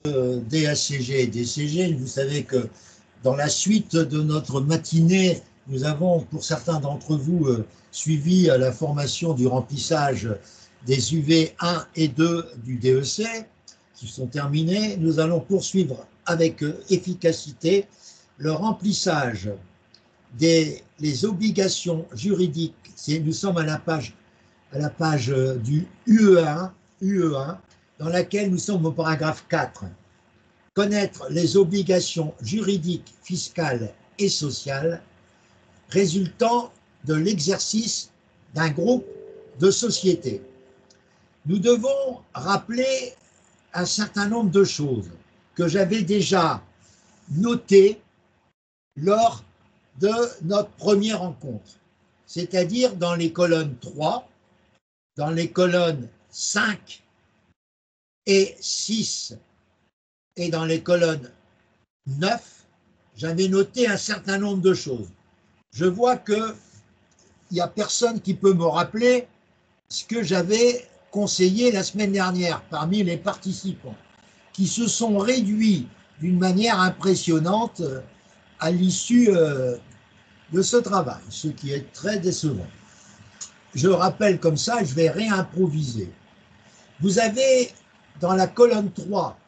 DSCG et DCG. Vous savez que dans la suite de notre matinée, nous avons, pour certains d'entre vous, suivi la formation du remplissage des UV 1 et 2 du DEC, qui sont terminés. Nous allons poursuivre avec efficacité le remplissage les obligations juridiques. Nous sommes à la page du UE1, dans laquelle nous sommes au paragraphe 4. Connaître les obligations juridiques, fiscales et sociales résultant de l'exercice d'un groupe de sociétés. Nous devons rappeler un certain nombre de choses que j'avais déjà notées lors de notre première rencontre, c'est-à-dire dans les colonnes 3, dans les colonnes 5 et 6 et dans les colonnes 9, j'avais noté un certain nombre de choses. Je vois qu'il n'y a personne qui peut me rappeler ce que j'avais conseillé la semaine dernière parmi les participants, qui se sont réduits d'une manière impressionnante à l'issue de ce travail, ce qui est très décevant. Je rappelle comme ça, je vais réimproviser. Vous avez dans la colonne 3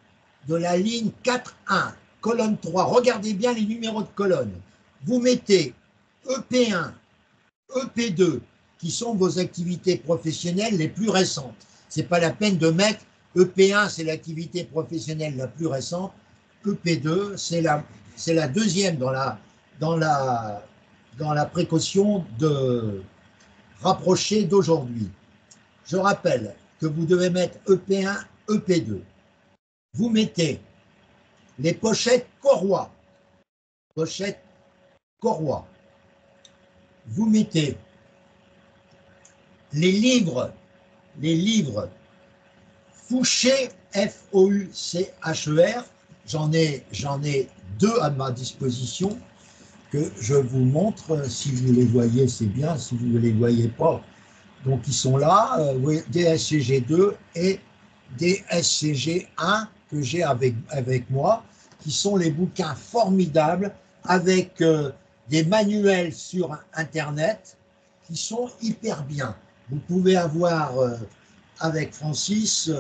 de la ligne 4.1, colonne 3, regardez bien les numéros de colonne. Vous mettez EP1, EP2, qui sont vos activités professionnelles les plus récentes. Ce n'est pas la peine de mettre EP1, c'est l'activité professionnelle la plus récente, EP2, c'est la deuxième dans la précaution de rapprocher d'aujourd'hui. Je rappelle que vous devez mettre EP1, EP2. Vous mettez les pochettes Corois. Vous mettez les livres Foucher, Foucher. J'en ai 2 à ma disposition que je vous montre. Si vous les voyez, c'est bien. Si vous ne les voyez pas, donc ils sont là. DSCG2 et DSCG1 que j'ai avec moi, qui sont les bouquins formidables avec des manuels sur Internet qui sont hyper bien. Vous pouvez avoir avec Francis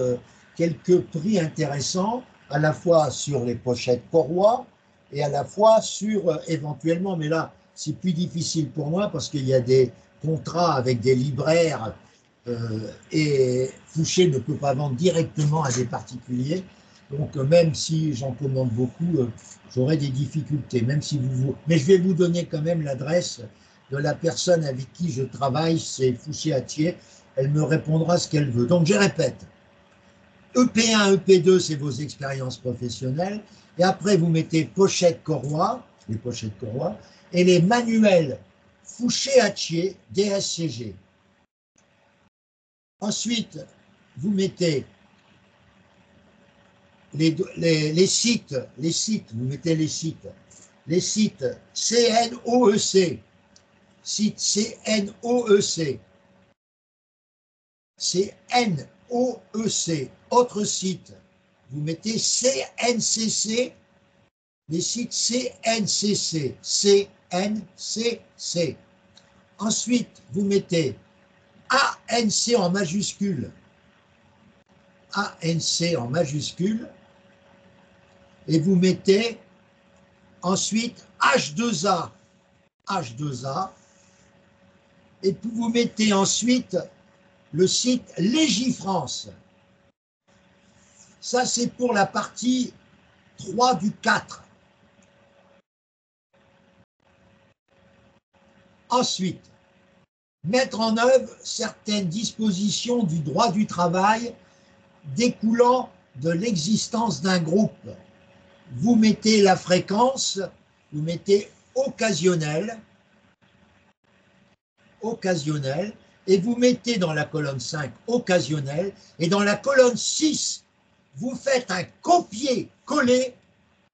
quelques prix intéressants, à la fois sur les pochettes Corois et à la fois sur éventuellement, mais là c'est plus difficile pour moi parce qu'il y a des contrats avec des libraires et Foucher ne peut pas vendre directement à des particuliers. Donc même si j'en commande beaucoup, j'aurai des difficultés. Mais je vais vous donner quand même l'adresse de la personne avec qui je travaille, c'est Fouché-Hatier. Elle me répondra ce qu'elle veut. Donc je répète, EP1, EP2, c'est vos expériences professionnelles. Et après, vous mettez pochette Corois, les pochettes Corois, et les manuels Fouché-Hatier, DSCG. Ensuite, vous mettez les sites, vous mettez les sites CNOEC, site CNOEC, autre site, vous mettez CNCC, les sites CNCC. Ensuite, vous mettez ANC en majuscule, et vous mettez ensuite H2A, et puis vous mettez ensuite le site Légifrance. Ça, c'est pour la partie 3 du 4. Ensuite, mettre en œuvre certaines dispositions du droit du travail découlant de l'existence d'un groupe. Vous mettez la fréquence, vous mettez occasionnel, et vous mettez dans la colonne 5 occasionnel, et dans la colonne 6, vous faites un copier-coller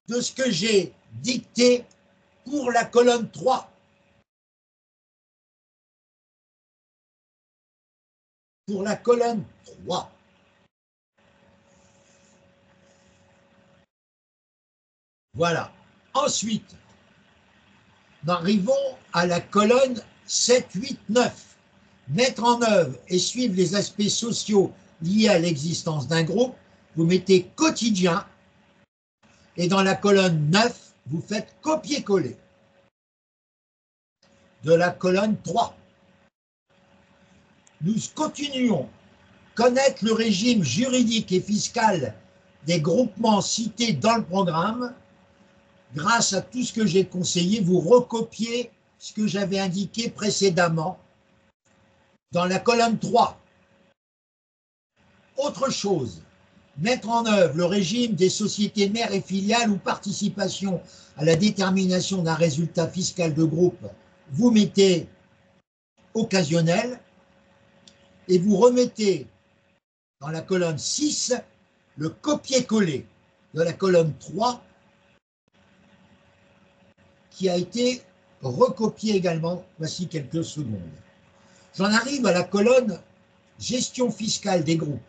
de ce que j'ai dicté pour la colonne 3. Pour la colonne 3. Voilà. Ensuite, nous arrivons à la colonne 7, 8, 9. Mettre en œuvre et suivre les aspects sociaux liés à l'existence d'un groupe. Vous mettez quotidien et dans la colonne 9, vous faites copier-coller. De la colonne 3, nous continuons. Connaître le régime juridique et fiscal des groupements cités dans le programme. Grâce à tout ce que j'ai conseillé, vous recopiez ce que j'avais indiqué précédemment dans la colonne 3. Autre chose, mettre en œuvre le régime des sociétés mères et filiales ou participation à la détermination d'un résultat fiscal de groupe. Vous mettez occasionnel et vous remettez dans la colonne 6 le copier-coller de la colonne 3 qui a été recopié également. Voici quelques secondes. J'en arrive à la colonne gestion fiscale des groupes.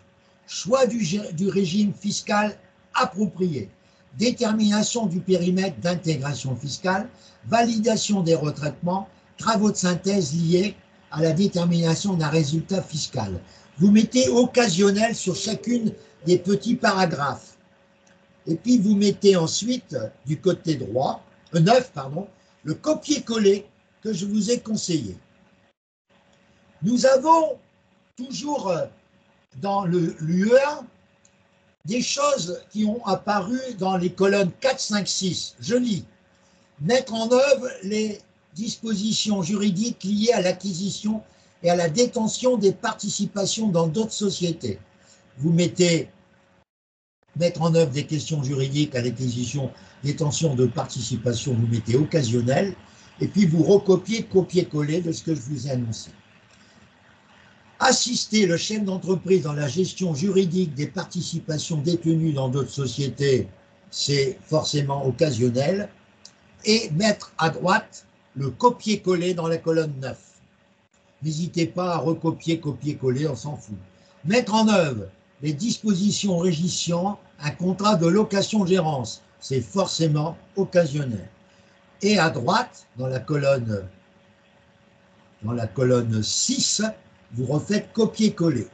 Choix du régime fiscal approprié. Détermination du périmètre d'intégration fiscale. Validation des retraitements. Travaux de synthèse liés à la détermination d'un résultat fiscal. Vous mettez occasionnel sur chacune des petits paragraphes. Et puis vous mettez ensuite du côté droit, 9, le copier-coller que je vous ai conseillé. Nous avons toujours dans l'UE1 des choses qui ont apparu dans les colonnes 4, 5, 6. Je lis. Mettre en œuvre les dispositions juridiques liées à l'acquisition et à la détention des participations dans d'autres sociétés. Vous mettez mettre en œuvre des questions juridiques à l'acquisition, détention de participation, vous mettez occasionnel, et puis vous recopiez, copier-coller de ce que je vous ai annoncé. Assister le chef d'entreprise dans la gestion juridique des participations détenues dans d'autres sociétés, c'est forcément occasionnel, et mettre à droite le copier-coller dans la colonne 9. N'hésitez pas à recopier, copier-coller, on s'en fout. Mettre en œuvre les dispositions régissant un contrat de location-gérance, c'est forcément occasionnel. Et à droite, dans la colonne 6, vous refaites copier-coller.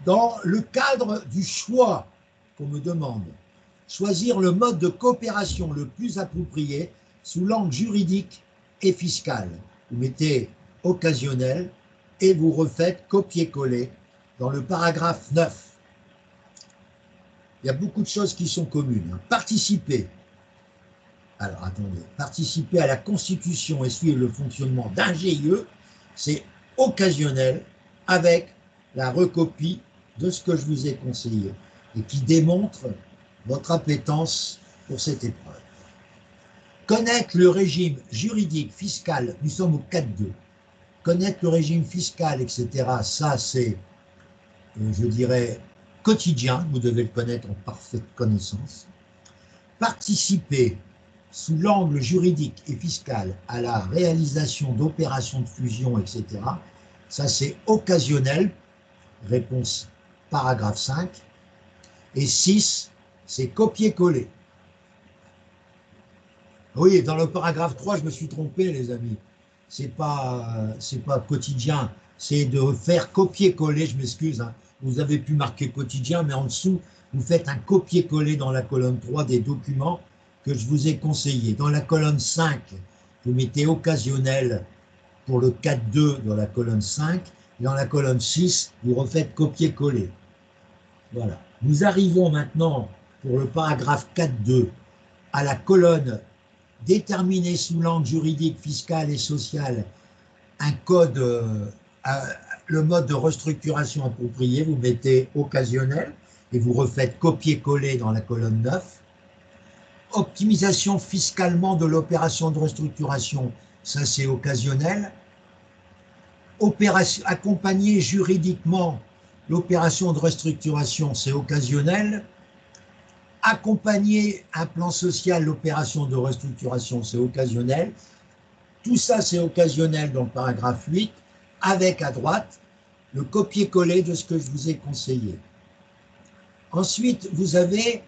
Dans le cadre du choix qu'on me demande, choisir le mode de coopération le plus approprié sous l'angle juridique et fiscal. Vous mettez occasionnel et vous refaites copier-coller dans le paragraphe 9. Il y a beaucoup de choses qui sont communes. Participer. Alors, attendez. Participer à la constitution et suivre le fonctionnement d'un GIE, c'est occasionnel avec la recopie de ce que je vous ai conseillé et qui démontre votre appétence pour cette épreuve. Connaître le régime juridique, fiscal, nous sommes au 4.2. Connaître le régime fiscal, etc., ça c'est, je dirais, quotidien, vous devez le connaître en parfaite connaissance. Participer sous l'angle juridique et fiscal à la réalisation d'opérations de fusion, etc., ça c'est occasionnel, réponse paragraphe 5. Et 6, c'est copier-coller. Oui, dans le paragraphe 3, je me suis trompé, les amis. C'est pas quotidien, c'est de faire copier-coller, je m'excuse. Hein. Vous avez pu marquer quotidien, mais en dessous, vous faites un copier-coller dans la colonne 3 des documents que je vous ai conseillés. Dans la colonne 5, vous mettez occasionnel pour le 4.2 dans la colonne 5. Et dans la colonne 6, vous refaites copier-coller. Voilà. Nous arrivons maintenant, pour le paragraphe 4.2, à la colonne déterminer sous l'angle juridique, fiscal et social un code, le mode de restructuration approprié, vous mettez occasionnel et vous refaites copier-coller dans la colonne 9. Optimisation fiscalement de l'opération de restructuration, ça c'est occasionnel. Accompagner juridiquement l'opération de restructuration, c'est occasionnel. Accompagner un plan social, l'opération de restructuration, c'est occasionnel. Tout ça, c'est occasionnel dans le paragraphe 8, avec à droite le copier-coller de ce que je vous ai conseillé. Ensuite, vous avez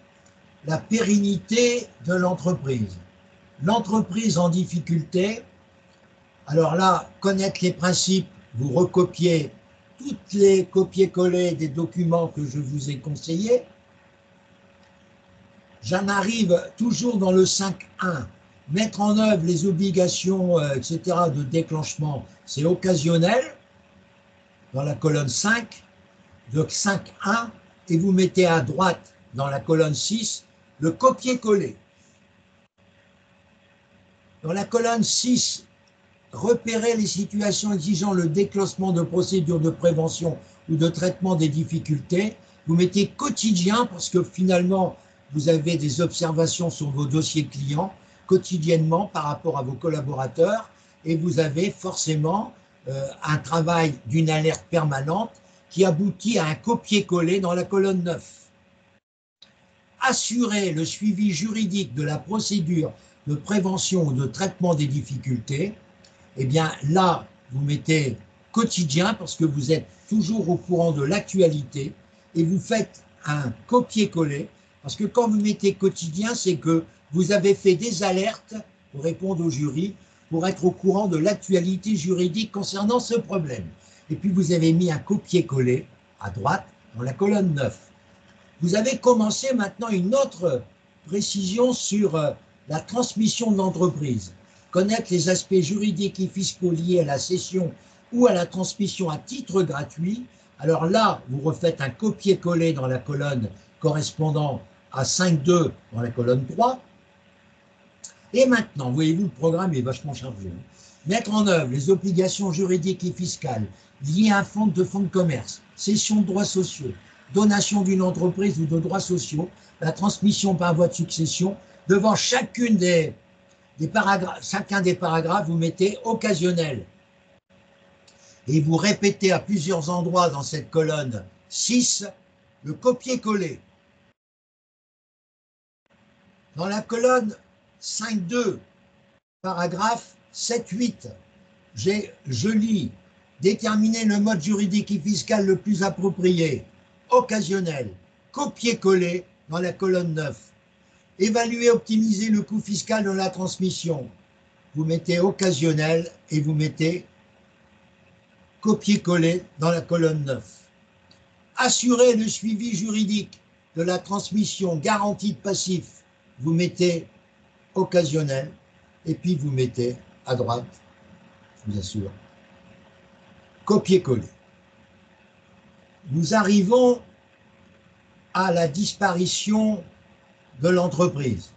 la pérennité de l'entreprise. L'entreprise en difficulté, alors là, connaître les principes, vous recopiez toutes les copier-coller des documents que je vous ai conseillés. J'en arrive toujours dans le 5.1. Mettre en œuvre les obligations, etc. de déclenchement, c'est occasionnel, dans la colonne 5, donc 5.1, et vous mettez à droite, dans la colonne 6, le copier-coller. Dans la colonne 6, repérer les situations exigeant le déclenchement de procédures de prévention ou de traitement des difficultés. Vous mettez quotidien parce que finalement, vous avez des observations sur vos dossiers clients quotidiennement par rapport à vos collaborateurs et vous avez forcément un travail d'une alerte permanente qui aboutit à un copier-coller dans la colonne 9. Assurer le suivi juridique de la procédure de prévention ou de traitement des difficultés. Eh bien là, vous mettez quotidien parce que vous êtes toujours au courant de l'actualité et vous faites un copier-coller parce que quand vous mettez quotidien, c'est que vous avez fait des alertes pour répondre au jury, pour être au courant de l'actualité juridique concernant ce problème. Et puis vous avez mis un copier-coller à droite dans la colonne 9. Vous avez commencé maintenant une autre précision sur la transmission de l'entreprise. Connaître les aspects juridiques et fiscaux liés à la cession ou à la transmission à titre gratuit. Alors là, vous refaites un copier-coller dans la colonne correspondant à 5.2 dans la colonne 3. Et maintenant, voyez-vous, le programme est vachement chargé. Mettre en œuvre les obligations juridiques et fiscales liées à un fonds de commerce, cession de droits sociaux, donation d'une entreprise ou de droits sociaux, la transmission par voie de succession. Devant chacun des paragraphes, vous mettez occasionnel. Et vous répétez à plusieurs endroits dans cette colonne 6, le copier-coller. Dans la colonne 5.2, paragraphe 7.8, je lis, déterminer le mode juridique et fiscal le plus approprié, occasionnel, copier-coller dans la colonne 9. Évaluer, optimiser le coût fiscal de la transmission. Vous mettez occasionnel et vous mettez copier-coller dans la colonne 9. Assurer le suivi juridique de la transmission garantie de passif. Vous mettez occasionnel et puis vous mettez à droite, bien sûr, copier-coller. Nous arrivons à la disparition de l'entreprise.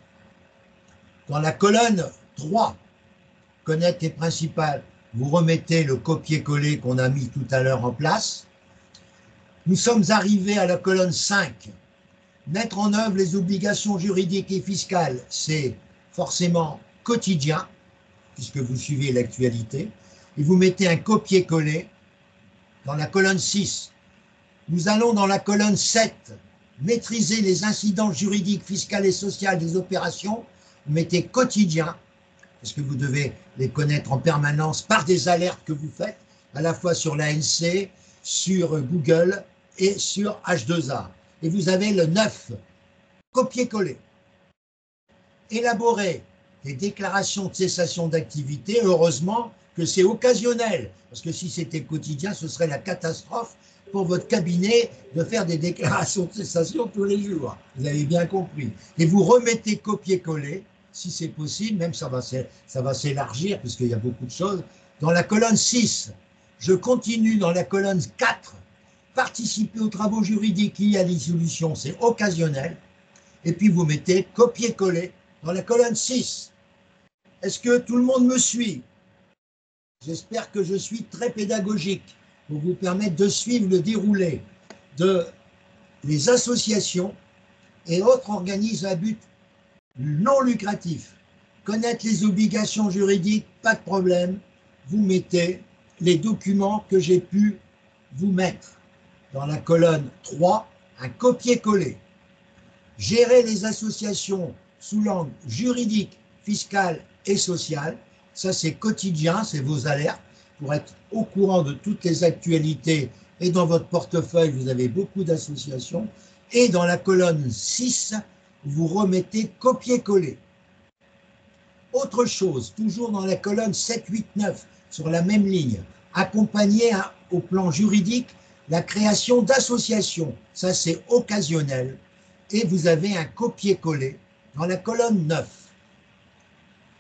Dans la colonne 3, connaître les principales, vous remettez le copier-coller qu'on a mis tout à l'heure en place. Nous sommes arrivés à la colonne 5. Mettre en œuvre les obligations juridiques et fiscales, c'est forcément quotidien, puisque vous suivez l'actualité, et vous mettez un copier-coller dans la colonne 6. Nous allons dans la colonne 7. Maîtriser les incidences juridiques, fiscales et sociales des opérations. Vous mettez quotidien, parce que vous devez les connaître en permanence par des alertes que vous faites, à la fois sur l'ANC, sur Google et sur H2A. Et vous avez le 9, copier-coller. Élaborer des déclarations de cessation d'activité, heureusement que c'est occasionnel, parce que si c'était quotidien, ce serait la catastrophe pour votre cabinet de faire des déclarations de cessation tous les jours. Vous avez bien compris. Et vous remettez copier-coller, si c'est possible, même ça va s'élargir, puisqu'il y a beaucoup de choses. Dans la colonne 6, je continue dans la colonne 4, participer aux travaux juridiques liés à dissolution, c'est occasionnel. Et puis vous mettez copier-coller dans la colonne 6. Est-ce que tout le monde me suit? J'espère que je suis très pédagogique pour vous permettre de suivre le déroulé de les associations et autres organismes à but non lucratif. Connaître les obligations juridiques, pas de problème. Vous mettez les documents que j'ai pu vous mettre. Dans la colonne 3, un copier-coller. Gérer les associations sous l'angle juridique, fiscal et social. Ça, c'est quotidien, c'est vos alertes pour être au courant de toutes les actualités. Et dans votre portefeuille, vous avez beaucoup d'associations. Et dans la colonne 6, vous remettez copier-coller. Autre chose, toujours dans la colonne 7, 8, 9, sur la même ligne, accompagner au plan juridique la création d'associations. Ça, c'est occasionnel. Et vous avez un copier-coller dans la colonne 9.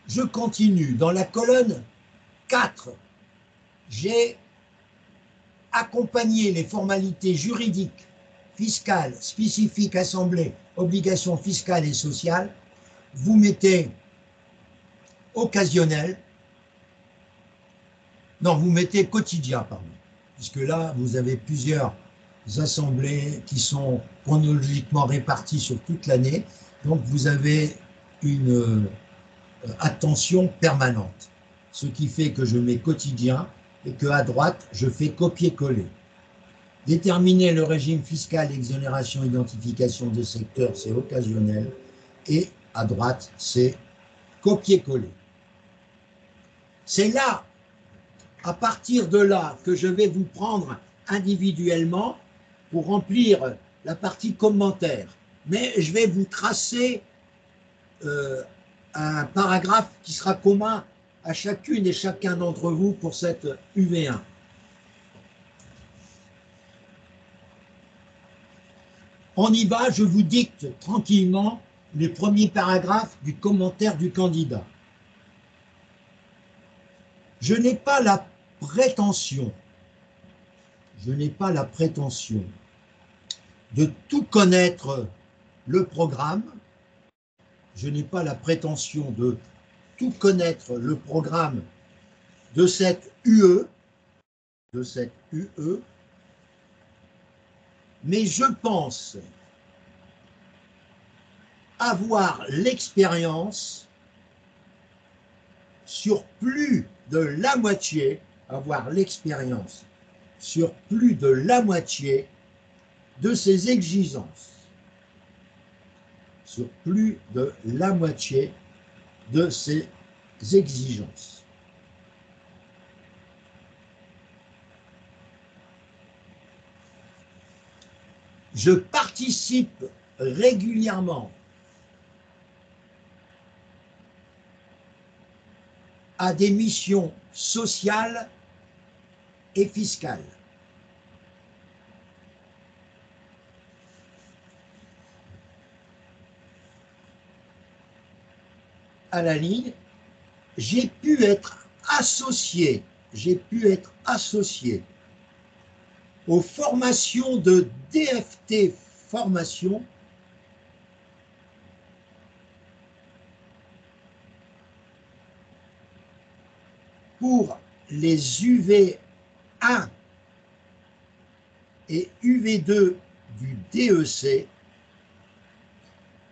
Je continue. Dans la colonne 4, j'ai accompagné les formalités juridiques, fiscales, spécifiques, assemblées, obligations fiscales et sociales. Vous mettez occasionnel. Non, vous mettez quotidien, pardon. Puisque là, vous avez plusieurs assemblées qui sont chronologiquement réparties sur toute l'année. Donc, vous avez une attention permanente. Ce qui fait que je mets quotidien et qu'à droite, je fais copier-coller. Déterminer le régime fiscal, exonération, identification des secteurs, c'est occasionnel. Et à droite, c'est copier-coller. C'est là, à partir de là, que je vais vous prendre individuellement pour remplir la partie commentaire. Mais je vais vous tracer un paragraphe qui sera commun à chacune et chacun d'entre vous pour cette UV1. On y va, je vous dicte tranquillement les premiers paragraphes du commentaire du candidat. Je n'ai pas la prétention de tout connaître le programme. Je n'ai pas la prétention de tout connaître le programme de cette UE, mais je pense avoir l'expérience sur plus de la moitié, de ces exigences. Je participe régulièrement à des missions sociales et fiscales. À la ligne, j'ai pu être associé aux formations de DFT Formation pour les UV1 et UV2 du DEC,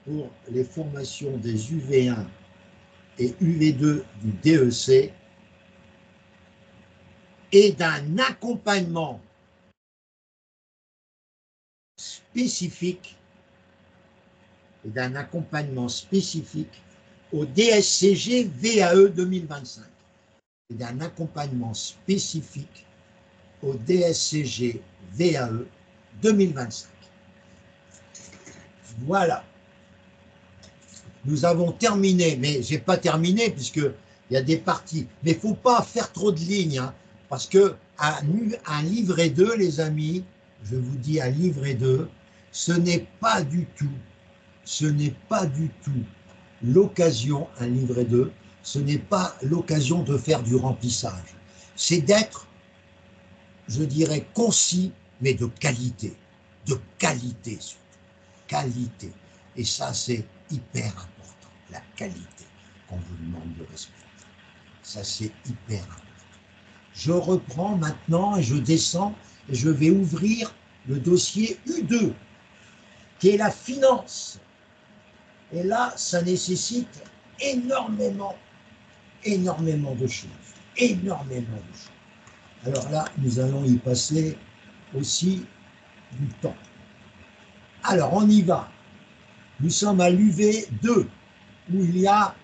pour les formations des UV1 et UV2 du DEC, et d'un accompagnement spécifique au DSCG VAE 2025. Et d'un accompagnement spécifique au DSCG VAE 2025. Voilà. Nous avons terminé, mais je n'ai pas terminé puisqu'il y a des parties. Mais il ne faut pas faire trop de lignes, hein, parce qu'un livret 2, les amis, je vous dis un livret 2, ce n'est pas du tout l'occasion, un livret 2, ce n'est pas l'occasion de faire du remplissage. C'est d'être, je dirais, concis, mais de qualité surtout, qualité. Et ça, c'est hyper important, la qualité qu'on vous demande de respecter. Ça, c'est hyper important. Je reprends maintenant et je descends et je vais ouvrir le dossier U2, qui est la finance. Et là, ça nécessite énormément de choses. Alors là, nous allons y passer aussi du temps. Alors, on y va. Nous sommes à l'UV2, où il y a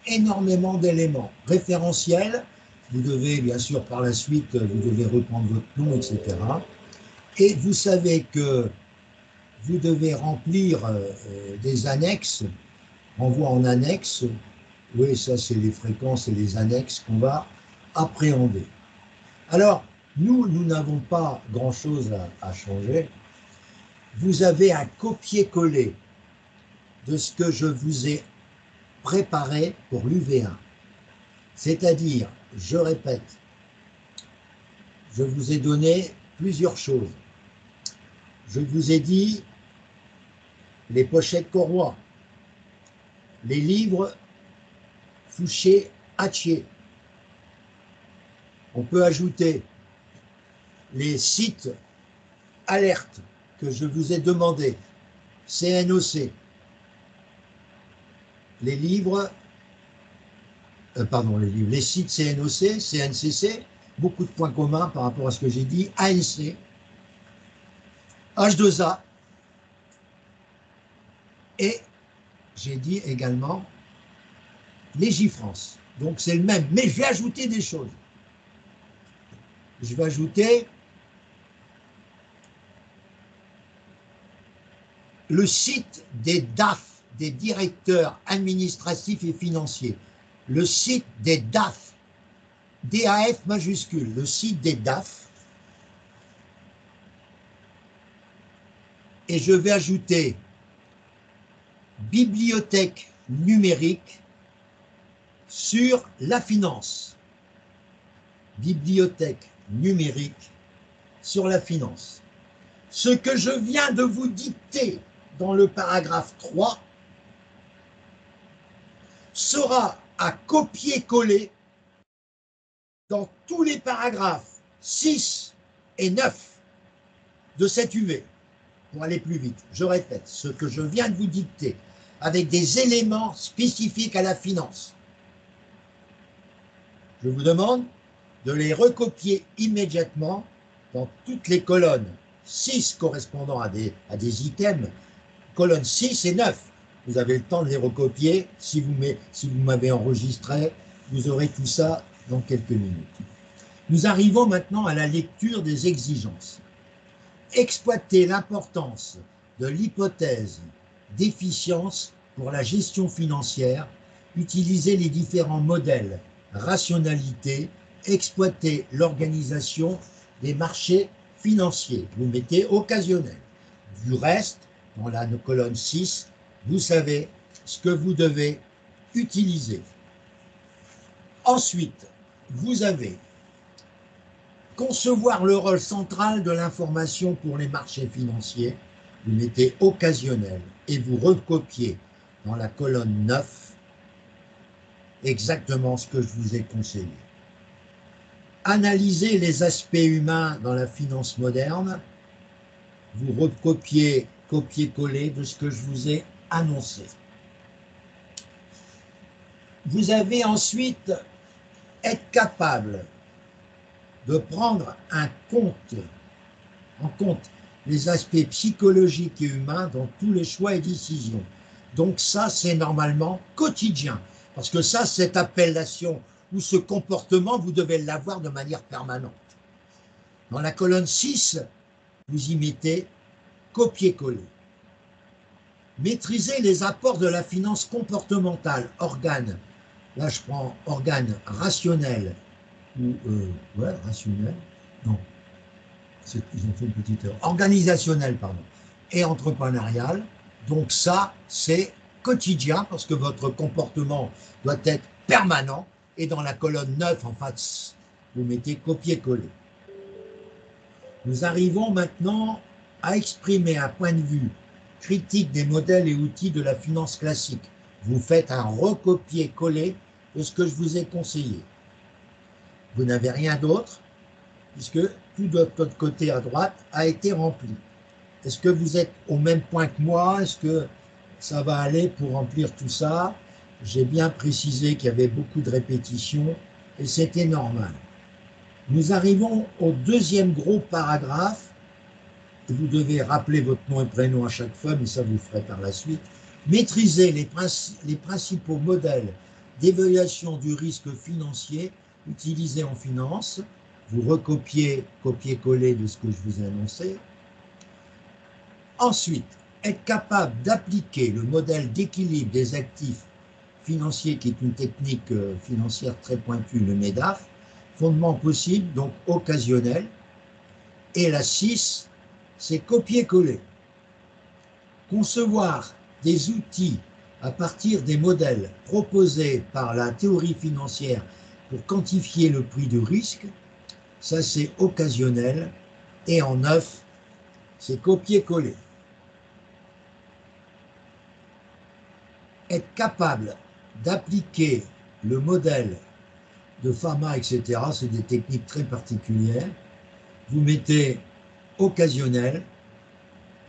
énormément d'éléments. Référentiel, vous devez, bien sûr, par la suite, vous devez reprendre votre nom, etc. Et vous savez que vous devez remplir des annexes, renvoi en annexe. Oui, ça c'est les fréquences et les annexes qu'on va appréhender. Alors, nous n'avons pas grand-chose à changer. Vous avez un copier-coller de ce que je vous ai préparé pour l'UV1. C'est-à-dire, je répète, je vous ai donné plusieurs choses. Je vous ai dit les pochettes Corroy, les livres Fouché-Hatier. On peut ajouter les sites alertes que je vous ai demandé, CNOC, les livres, les sites CNOC, CNCC, beaucoup de points communs par rapport à ce que j'ai dit, ANC, H2A, et j'ai dit également Légifrance. Donc c'est le même, mais je vais ajouter des choses. Je vais ajouter le site des DAF, des directeurs administratifs et financiers, le site des DAF, DAF majuscule, le site des DAF, et je vais ajouter bibliothèque numérique sur la finance. Bibliothèque numérique sur la finance. Ce que je viens de vous dicter dans le paragraphe 3 sera à copier-coller dans tous les paragraphes 6 et 9 de cette UV. Pour aller plus vite, je répète, ce que je viens de vous dicter, avec des éléments spécifiques à la finance. Je vous demande de les recopier immédiatement dans toutes les colonnes 6 correspondant à des items, colonnes 6 et 9. Vous avez le temps de les recopier. Si vous m'avez enregistré, vous aurez tout ça dans quelques minutes. Nous arrivons maintenant à la lecture des exigences. Exploiter l'importance de l'hypothèse d'efficience pour la gestion financière, utiliser les différents modèles, rationalité, exploiter l'organisation des marchés financiers. Vous mettez occasionnel. Du reste, dans la colonne 6, vous savez ce que vous devez utiliser. Ensuite, vous avez concevoir le rôle central de l'information pour les marchés financiers. Vous mettez occasionnel et vous recopiez dans la colonne 9 exactement ce que je vous ai conseillé. Analyser les aspects humains dans la finance moderne. Vous recopiez, copier-coller de ce que je vous ai annoncé. Vous avez ensuite être capable de prendre en compte les aspects psychologiques et humains dans tous les choix et décisions. Donc ça, c'est normalement quotidien. Parce que ça, cette appellation ou ce comportement, vous devez l'avoir de manière permanente. Dans la colonne 6, vous y mettez copier-coller. Maîtriser les apports de la finance comportementale, organe. Là, je prends organe rationnel, ou rationnel, non, ils ont fait une petite erreur, organisationnel, pardon, et entrepreneurial. Donc ça, c'est quotidien, parce que votre comportement doit être permanent, et dans la colonne 9, en face, vous mettez copier-coller. Nous arrivons maintenant à exprimer un point de vue critique des modèles et outils de la finance classique. Vous faites un recopier-coller de ce que je vous ai conseillé. Vous n'avez rien d'autre, puisque tout de votre côté à droite a été rempli. Est-ce que vous êtes au même point que moi? Est-ce que ça va aller pour remplir tout ça? J'ai bien précisé qu'il y avait beaucoup de répétitions, et c'était normal. Nous arrivons au deuxième gros paragraphe. Vous devez rappeler votre nom et prénom à chaque fois, mais ça vous le ferez par la suite. Maîtriser les principaux modèles d'évaluation du risque financier utilisés en finance. Vous recopiez, copier-coller de ce que je vous ai annoncé. Ensuite, être capable d'appliquer le modèle d'équilibre des actifs financiers, qui est une technique financière très pointue, le MEDAF, fondement possible, donc occasionnel. Et la 6, c'est copier-coller. Concevoir des outils à partir des modèles proposés par la théorie financière pour quantifier le prix du risque, ça c'est occasionnel. Et en 9, c'est copier-coller. Être capable d'appliquer le modèle de Fama, etc., c'est des techniques très particulières. Vous mettez occasionnel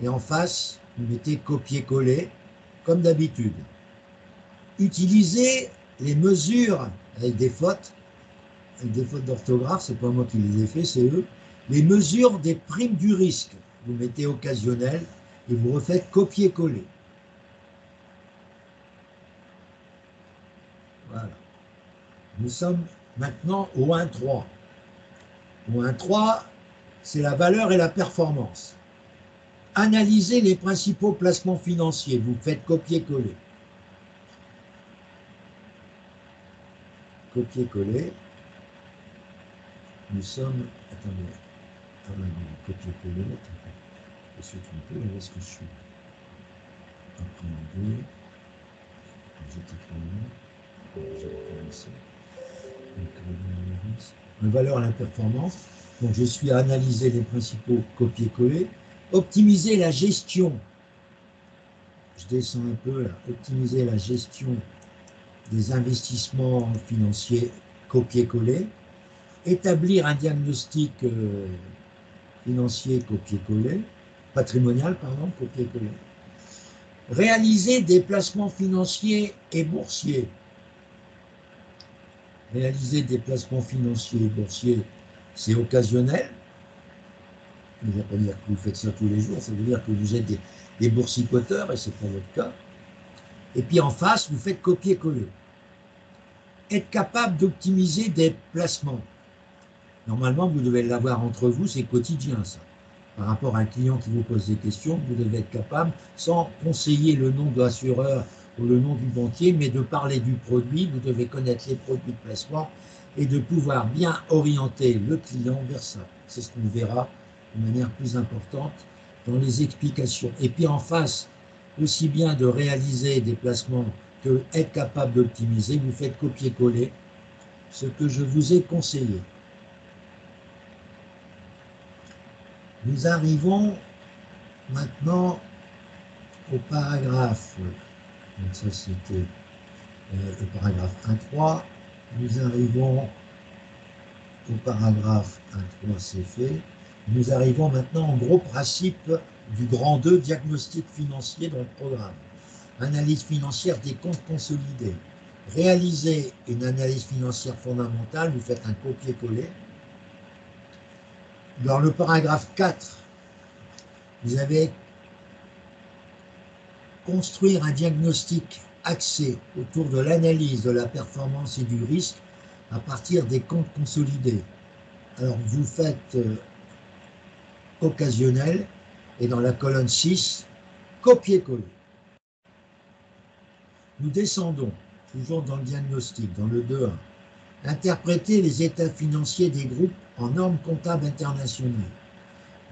et en face, vous mettez copier-coller, comme d'habitude. Utilisez les mesures avec des fautes d'orthographe, c'est pas moi qui les ai fait, c'est eux, les mesures des primes du risque. Vous mettez occasionnel et vous refaites copier-coller. Voilà. Nous sommes maintenant au 1.3. Au 1.3, c'est la valeur et la performance. Analysez les principaux placements financiers. Vous faites copier-coller. Copier-coller. Nous sommes... Attendez. Copier-coller. Je suis trompé. Où est-ce que je suis? Après en 2. J'étais trop loin. J'ai recommencé. La valeur et la performance. Donc je suis à analyser les principaux copier-coller. Optimiser la gestion. Je descends un peu là. Optimiser la gestion des investissements financiers copier-coller. Établir un diagnostic financier copier-coller. Patrimonial, pardon, copier-coller. Réaliser des placements financiers et boursiers. Réaliser des placements financiers et boursiers, c'est occasionnel. Ça ne veut pas dire que vous faites ça tous les jours, ça veut dire que vous êtes des boursicoteurs, et ce n'est pas votre cas. Et puis en face, vous faites copier-coller. Être capable d'optimiser des placements. Normalement, vous devez l'avoir entre vous, c'est quotidien ça. Par rapport à un client qui vous pose des questions, vous devez être capable, sans conseiller le nom de l'assureur ou le nom du banquier, mais de parler du produit, vous devez connaître les produits de placement et de pouvoir bien orienter le client vers ça. C'est ce qu'on verra de manière plus importante dans les explications. Et puis en face, aussi bien de réaliser des placements que être capable d'optimiser, vous faites copier-coller ce que je vous ai conseillé. Nous arrivons maintenant au paragraphe, donc ça c'était le paragraphe 1.3, nous arrivons au paragraphe 1.3, c'est fait, nous arrivons maintenant au gros principe du grand 2, diagnostic financier dans le programme. Analyse financière des comptes consolidés. Réaliser une analyse financière fondamentale, vous faites un copier-coller. Dans le paragraphe 4, vous avez construire un diagnostic axé autour de l'analyse de la performance et du risque à partir des comptes consolidés. Alors vous faites occasionnel et dans la colonne 6, copier-coller. Nous descendons, toujours dans le diagnostic, dans le 2.1. Interpréter les états financiers des groupes en normes comptables internationales.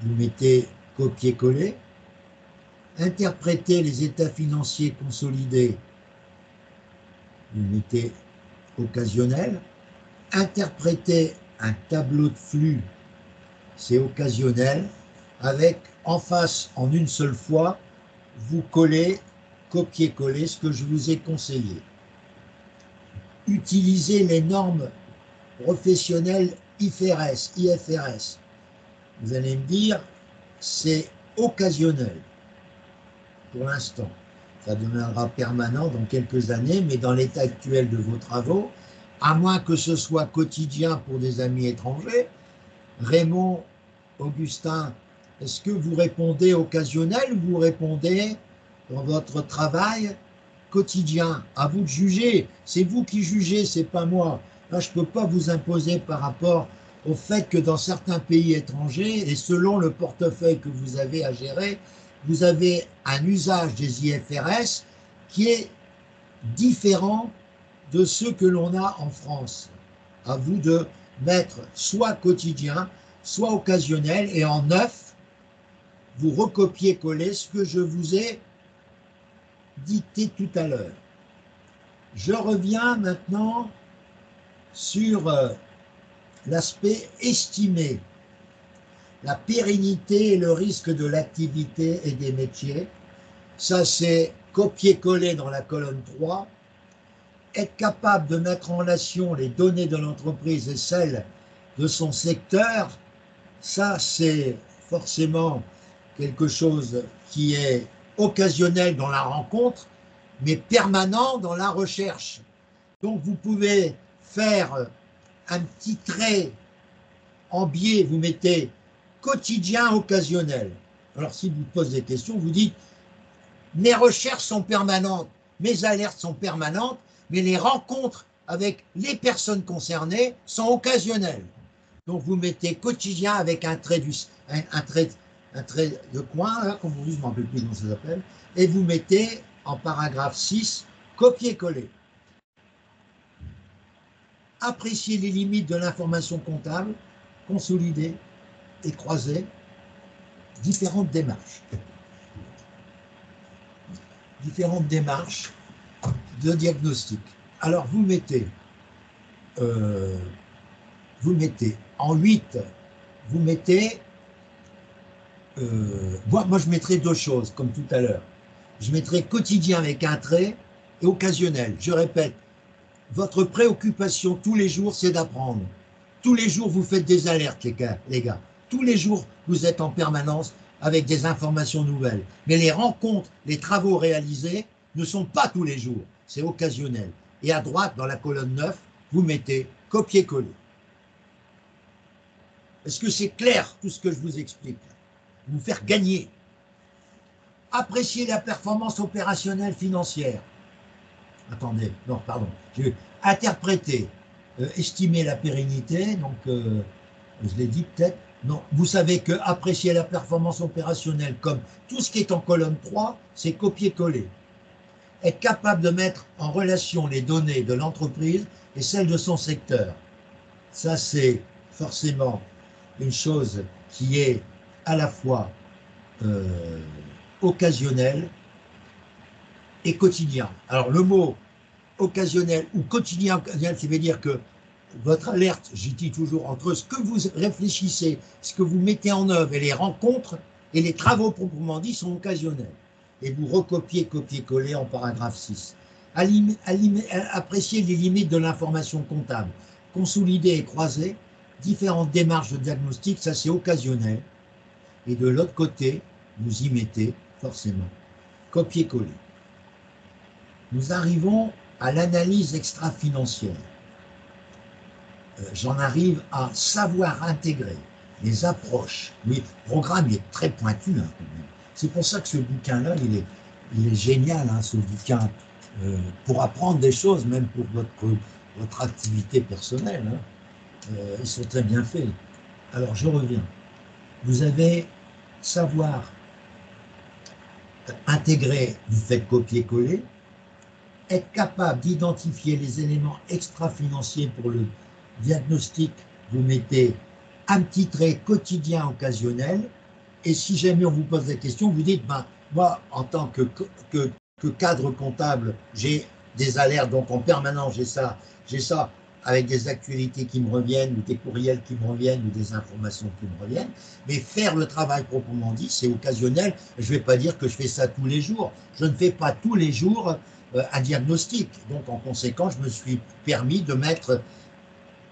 Vous mettez copier-coller. Interpréter les états financiers consolidés. Vous mettez occasionnel. Interpréter un tableau de flux, c'est occasionnel. Avec en face, en une seule fois, vous collez, copier-coller ce que je vous ai conseillé. Utilisez les normes professionnelles IFRS. Vous allez me dire, c'est occasionnel pour l'instant. Ça deviendra permanent dans quelques années, mais dans l'état actuel de vos travaux, à moins que ce soit quotidien pour des amis étrangers, Raymond, Augustin, est-ce que vous répondez occasionnel ou vous répondez dans votre travail quotidien? À vous de juger, c'est vous qui jugez, c'est pas moi. Là, je ne peux pas vous imposer par rapport au fait que dans certains pays étrangers, et selon le portefeuille que vous avez à gérer, vous avez un usage des IFRS qui est différent de ceux que l'on a en France. À vous de mettre soit quotidien, soit occasionnel, et en neuf, vous recopiez-collez ce que je vous ai dicté tout à l'heure. Je reviens maintenant sur l'aspect estimé, la pérennité et le risque de l'activité et des métiers. Ça, c'est copier-coller dans la colonne 3. Être capable de mettre en relation les données de l'entreprise et celles de son secteur, ça, c'est forcément quelque chose qui est occasionnel dans la rencontre, mais permanent dans la recherche. Donc, vous pouvez faire un petit trait en biais, vous mettez quotidien occasionnel. Alors, si vous posez des questions, vous dites mes recherches sont permanentes, mes alertes sont permanentes, mais les rencontres avec les personnes concernées sont occasionnelles. Donc, vous mettez quotidien avec un trait de coin, là, comme on dit, je ne m'en rappelle plus comment ça s'appelle, et vous mettez en paragraphe 6, copier-coller. Apprécier les limites de l'information comptable, consolider et croiser différentes démarches. Différentes démarches de diagnostic. Alors, vous mettez en 8, vous mettez, moi je mettrai deux choses, comme tout à l'heure. Je mettrai quotidien avec un trait et occasionnel. Je répète, votre préoccupation tous les jours, c'est d'apprendre. Tous les jours, vous faites des alertes, les gars. Tous les jours, vous êtes en permanence avec des informations nouvelles. Mais les rencontres, les travaux réalisés ne sont pas tous les jours. C'est occasionnel. Et à droite, dans la colonne 9, vous mettez copier-coller. Est-ce que c'est clair tout ce que je vous explique? Vous faire gagner. Apprécier la performance opérationnelle financière. Attendez, non, pardon. Interpréter, estimer la pérennité, donc je l'ai dit peut-être. Non, vous savez que apprécier la performance opérationnelle, comme tout ce qui est en colonne 3, c'est copier-coller. Être capable de mettre en relation les données de l'entreprise et celles de son secteur. Ça, c'est forcément une chose qui est à la fois occasionnelle et quotidien. Alors, le mot occasionnel ou quotidien occasionnel, ça veut dire que votre alerte, j'y dis toujours, entre ce que vous réfléchissez, ce que vous mettez en œuvre et les rencontres et les travaux proprement dit sont occasionnels. Et vous recopiez, copier-coller en paragraphe 6. Apprécier les limites de l'information comptable. Consolider et croiser différentes démarches de diagnostic, ça c'est occasionnel. Et de l'autre côté, vous y mettez forcément copier-coller. Nous arrivons à l'analyse extra-financière. J'en arrive à savoir intégrer les approches. Le programme est très pointu. Hein, c'est pour ça que ce bouquin-là, il est génial, hein, ce bouquin, pour apprendre des choses, même pour votre activité personnelle. Hein. Ils sont très bien faits. Alors, je reviens. Vous avez savoir intégrer, vous faites copier-coller, être capable d'identifier les éléments extra-financiers pour le diagnostic, vous mettez un petit trait quotidien occasionnel, et si jamais on vous pose des questions, vous dites, ben, moi, en tant que cadre comptable, j'ai des alertes, donc en permanence, j'ai ça avec des actualités qui me reviennent, ou des courriels qui me reviennent, ou des informations qui me reviennent, mais faire le travail proprement dit, c'est occasionnel. Je ne vais pas dire que je fais ça tous les jours, je ne fais pas tous les jours un diagnostic, donc en conséquence, je me suis permis de mettre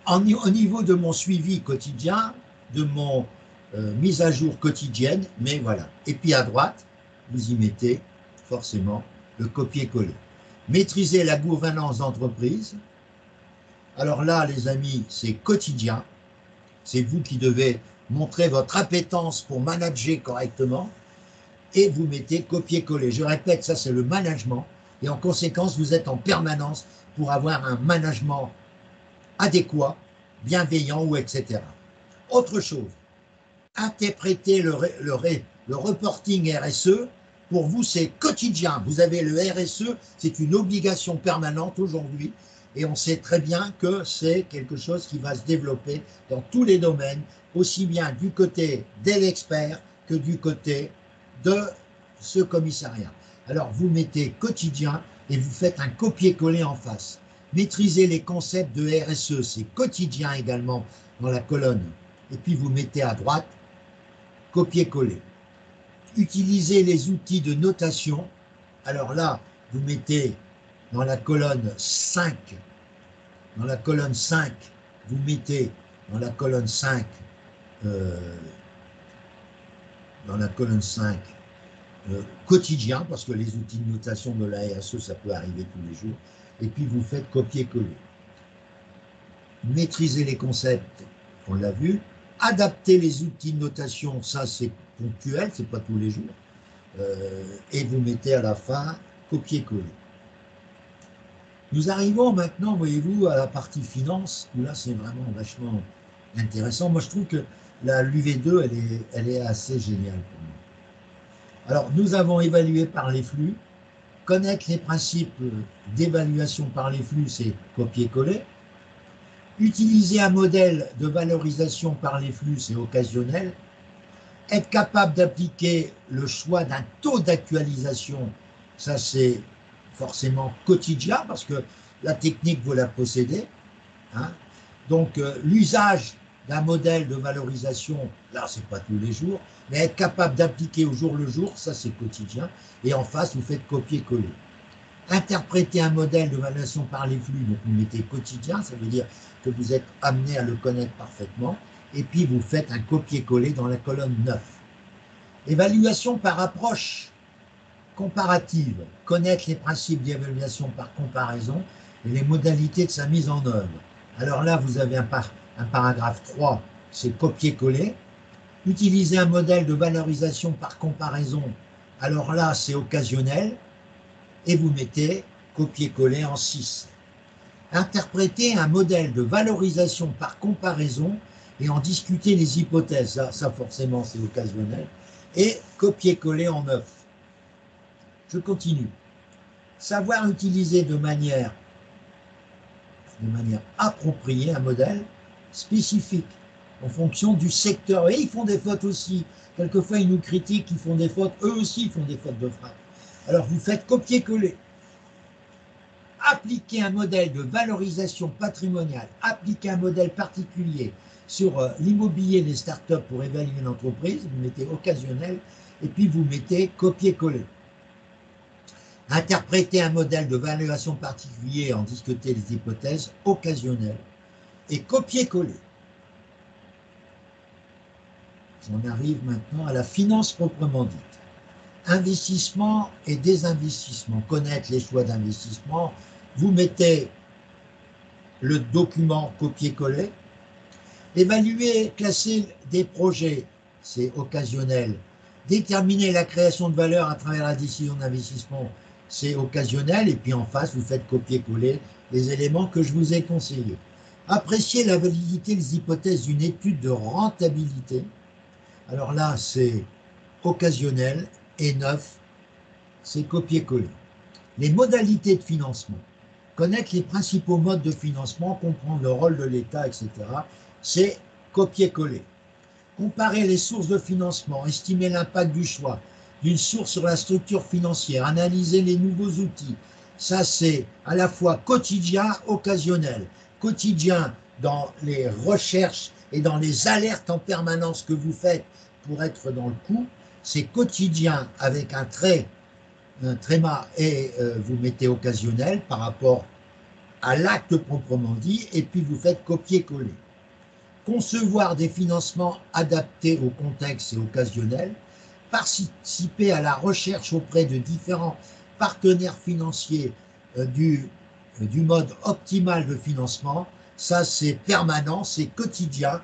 au niveau de mon suivi quotidien, de mon mise à jour quotidienne, mais voilà. Et puis à droite, vous y mettez forcément le copier-coller. Maîtriser la gouvernance d'entreprise. Alors là, les amis, c'est quotidien. C'est vous qui devez montrer votre appétence pour manager correctement. Et vous mettez copier-coller. Je répète, ça c'est le management. Et en conséquence, vous êtes en permanence pour avoir un management adéquat, bienveillant ou etc. Autre chose, interpréter Le reporting RSE, pour vous, c'est quotidien. Vous avez le RSE, c'est une obligation permanente aujourd'hui. Et on sait très bien que c'est quelque chose qui va se développer dans tous les domaines, aussi bien du côté des experts que du côté de ce commissariat. Alors, vous mettez quotidien et vous faites un copier-coller en face. Maîtrisez les concepts de RSE, c'est quotidien également dans la colonne. Et puis, vous mettez à droite, copier-coller. Utilisez les outils de notation. Alors là, vous mettez dans la colonne 5, dans la colonne 5, vous mettez dans la colonne 5, dans la colonne 5, quotidien, parce que les outils de notation de la RSE, ça peut arriver tous les jours, et puis vous faites copier-coller. Maîtriser les concepts, on l'a vu. Adapter les outils de notation, ça c'est ponctuel, c'est pas tous les jours. Et vous mettez à la fin copier-coller. Nous arrivons maintenant, voyez-vous, à la partie finance, où là c'est vraiment vachement intéressant. Moi je trouve que l'UV2, elle est assez géniale pour moi. Alors nous avons évalué par les flux. Connaître les principes d'évaluation par les flux, c'est copier-coller. Utiliser un modèle de valorisation par les flux, c'est occasionnel. Être capable d'appliquer le choix d'un taux d'actualisation, ça c'est forcément quotidien, parce que la technique, vous la possédez. Hein. Donc l'usage d'un modèle de valorisation, là c'est pas tous les jours, mais être capable d'appliquer au jour le jour, ça c'est quotidien. Et en face, vous faites copier-coller. Interpréter un modèle de valorisation par les flux, donc vous mettez quotidien, ça veut dire que vous êtes amené à le connaître parfaitement, et puis vous faites un copier-coller dans la colonne 9. Évaluation par approche comparative, connaître les principes d'évaluation par comparaison et les modalités de sa mise en œuvre. Alors là, vous avez un paragraphe 3, c'est copier-coller. Utiliser un modèle de valorisation par comparaison, alors là, c'est occasionnel, et vous mettez copier-coller en 6. Interpréter un modèle de valorisation par comparaison et en discuter les hypothèses, ça forcément c'est occasionnel, et copier-coller en 9. Je continue. Savoir utiliser de manière appropriée un modèle spécifique en fonction du secteur. Et ils font des fautes aussi. Quelquefois, ils nous critiquent, ils font des fautes. Eux aussi, ils font des fautes de frappe. Alors, vous faites copier-coller. Appliquer un modèle de valorisation patrimoniale, appliquer un modèle particulier sur l'immobilier des startups pour évaluer l'entreprise, vous mettez occasionnel, et puis vous mettez copier-coller. Interpréter un modèle de valorisation particulier, en discuter les hypothèses, occasionnel, et copier-coller. On arrive maintenant à la finance proprement dite. Investissement et désinvestissement. Connaître les choix d'investissement. Vous mettez le document copier-coller. Évaluer, classer des projets, c'est occasionnel. Déterminer la création de valeur à travers la décision d'investissement, c'est occasionnel. Et puis en face, vous faites copier-coller les éléments que je vous ai conseillés. Apprécier la validité des hypothèses d'une étude de rentabilité. Alors là, c'est occasionnel. Et 9, c'est copier-coller. Les modalités de financement. Connaître les principaux modes de financement, comprendre le rôle de l'État, etc. C'est copier-coller. Comparer les sources de financement, estimer l'impact du choix d'une source sur la structure financière, analyser les nouveaux outils. Ça, c'est à la fois quotidien, occasionnel. Quotidien dans les recherches et dans les alertes en permanence que vous faites pour être dans le coup. C'est quotidien avec un tréma et vous mettez occasionnel par rapport à l'acte proprement dit, et puis vous faites copier-coller. Concevoir des financements adaptés au contexte et occasionnel, participer à la recherche auprès de différents partenaires financiers du mode optimal de financement, ça c'est permanent, c'est quotidien,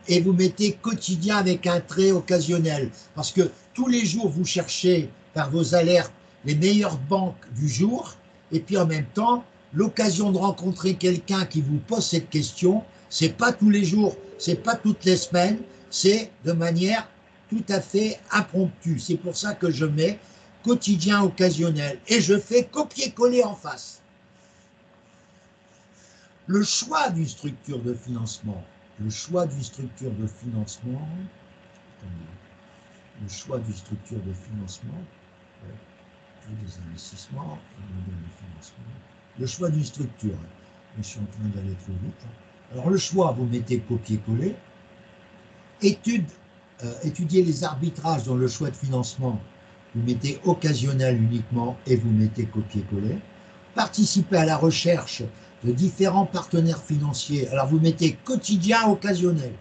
et vous mettez quotidien avec un trait occasionnel, parce que tous les jours vous cherchez par vos alertes les meilleures banques du jour, et puis en même temps, l'occasion de rencontrer quelqu'un qui vous pose cette question, c'est pas tous les jours, c'est pas toutes les semaines, c'est de manière tout à fait impromptue. C'est pour ça que je mets quotidien occasionnel et je fais copier-coller en face. Le choix d'une structure de financement, le choix d'une structure de financement, le choix d'une structure de financement, des investissements, le choix d'une structure. Je suis en train d'aller trop vite. Alors le choix, vous mettez copier-coller. Étudier les arbitrages dans le choix de financement, vous mettez occasionnel uniquement et vous mettez copier-coller. Participer à la recherche de différents partenaires financiers, alors vous mettez quotidien occasionnel.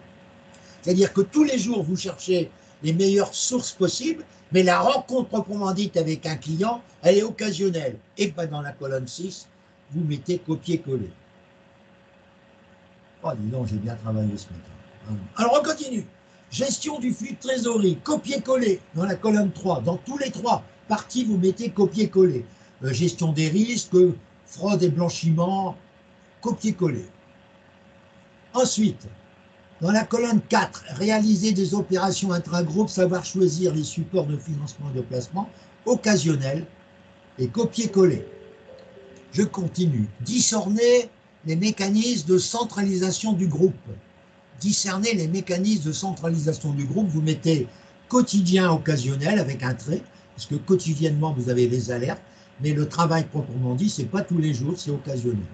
C'est-à-dire que tous les jours, vous cherchez les meilleures sources possibles, mais la rencontre proprement dite avec un client, elle est occasionnelle. Et pas dans la colonne 6, vous mettez copier-coller. Oh, dis donc, j'ai bien travaillé ce matin. Alors, on continue. Gestion du flux de trésorerie, copier-coller dans la colonne 3. Dans tous les 3 parties, vous mettez copier-coller. Gestion des risques, fraude et blanchiment, copier-coller. Ensuite, dans la colonne 4, réaliser des opérations intragroupes, savoir choisir les supports de financement et de placement, occasionnel et copier-coller. Je continue. Discerner les mécanismes de centralisation du groupe. Discerner les mécanismes de centralisation du groupe, vous mettez quotidien occasionnel avec un trait, parce que quotidiennement vous avez les alertes, mais le travail proprement dit, c'est pas tous les jours, c'est occasionnel.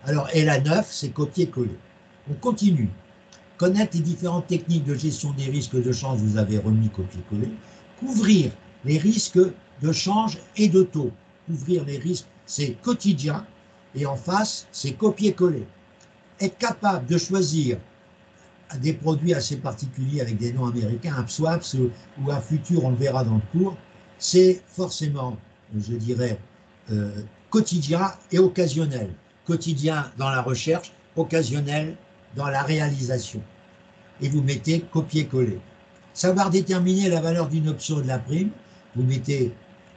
Alors, et la 9, c'est copier-coller. On continue. Connaître les différentes techniques de gestion des risques de change, vous avez remis copier-coller. Couvrir les risques de change et de taux. Couvrir les risques, c'est quotidien, et en face, c'est copier-coller. Être capable de choisir des produits assez particuliers avec des noms américains, un swaps ou un futur, on le verra dans le cours, c'est forcément, je dirais, quotidien et occasionnel. Quotidien dans la recherche, occasionnel dans la réalisation. Et vous mettez copier-coller. Savoir déterminer la valeur d'une option et de la prime, vous mettez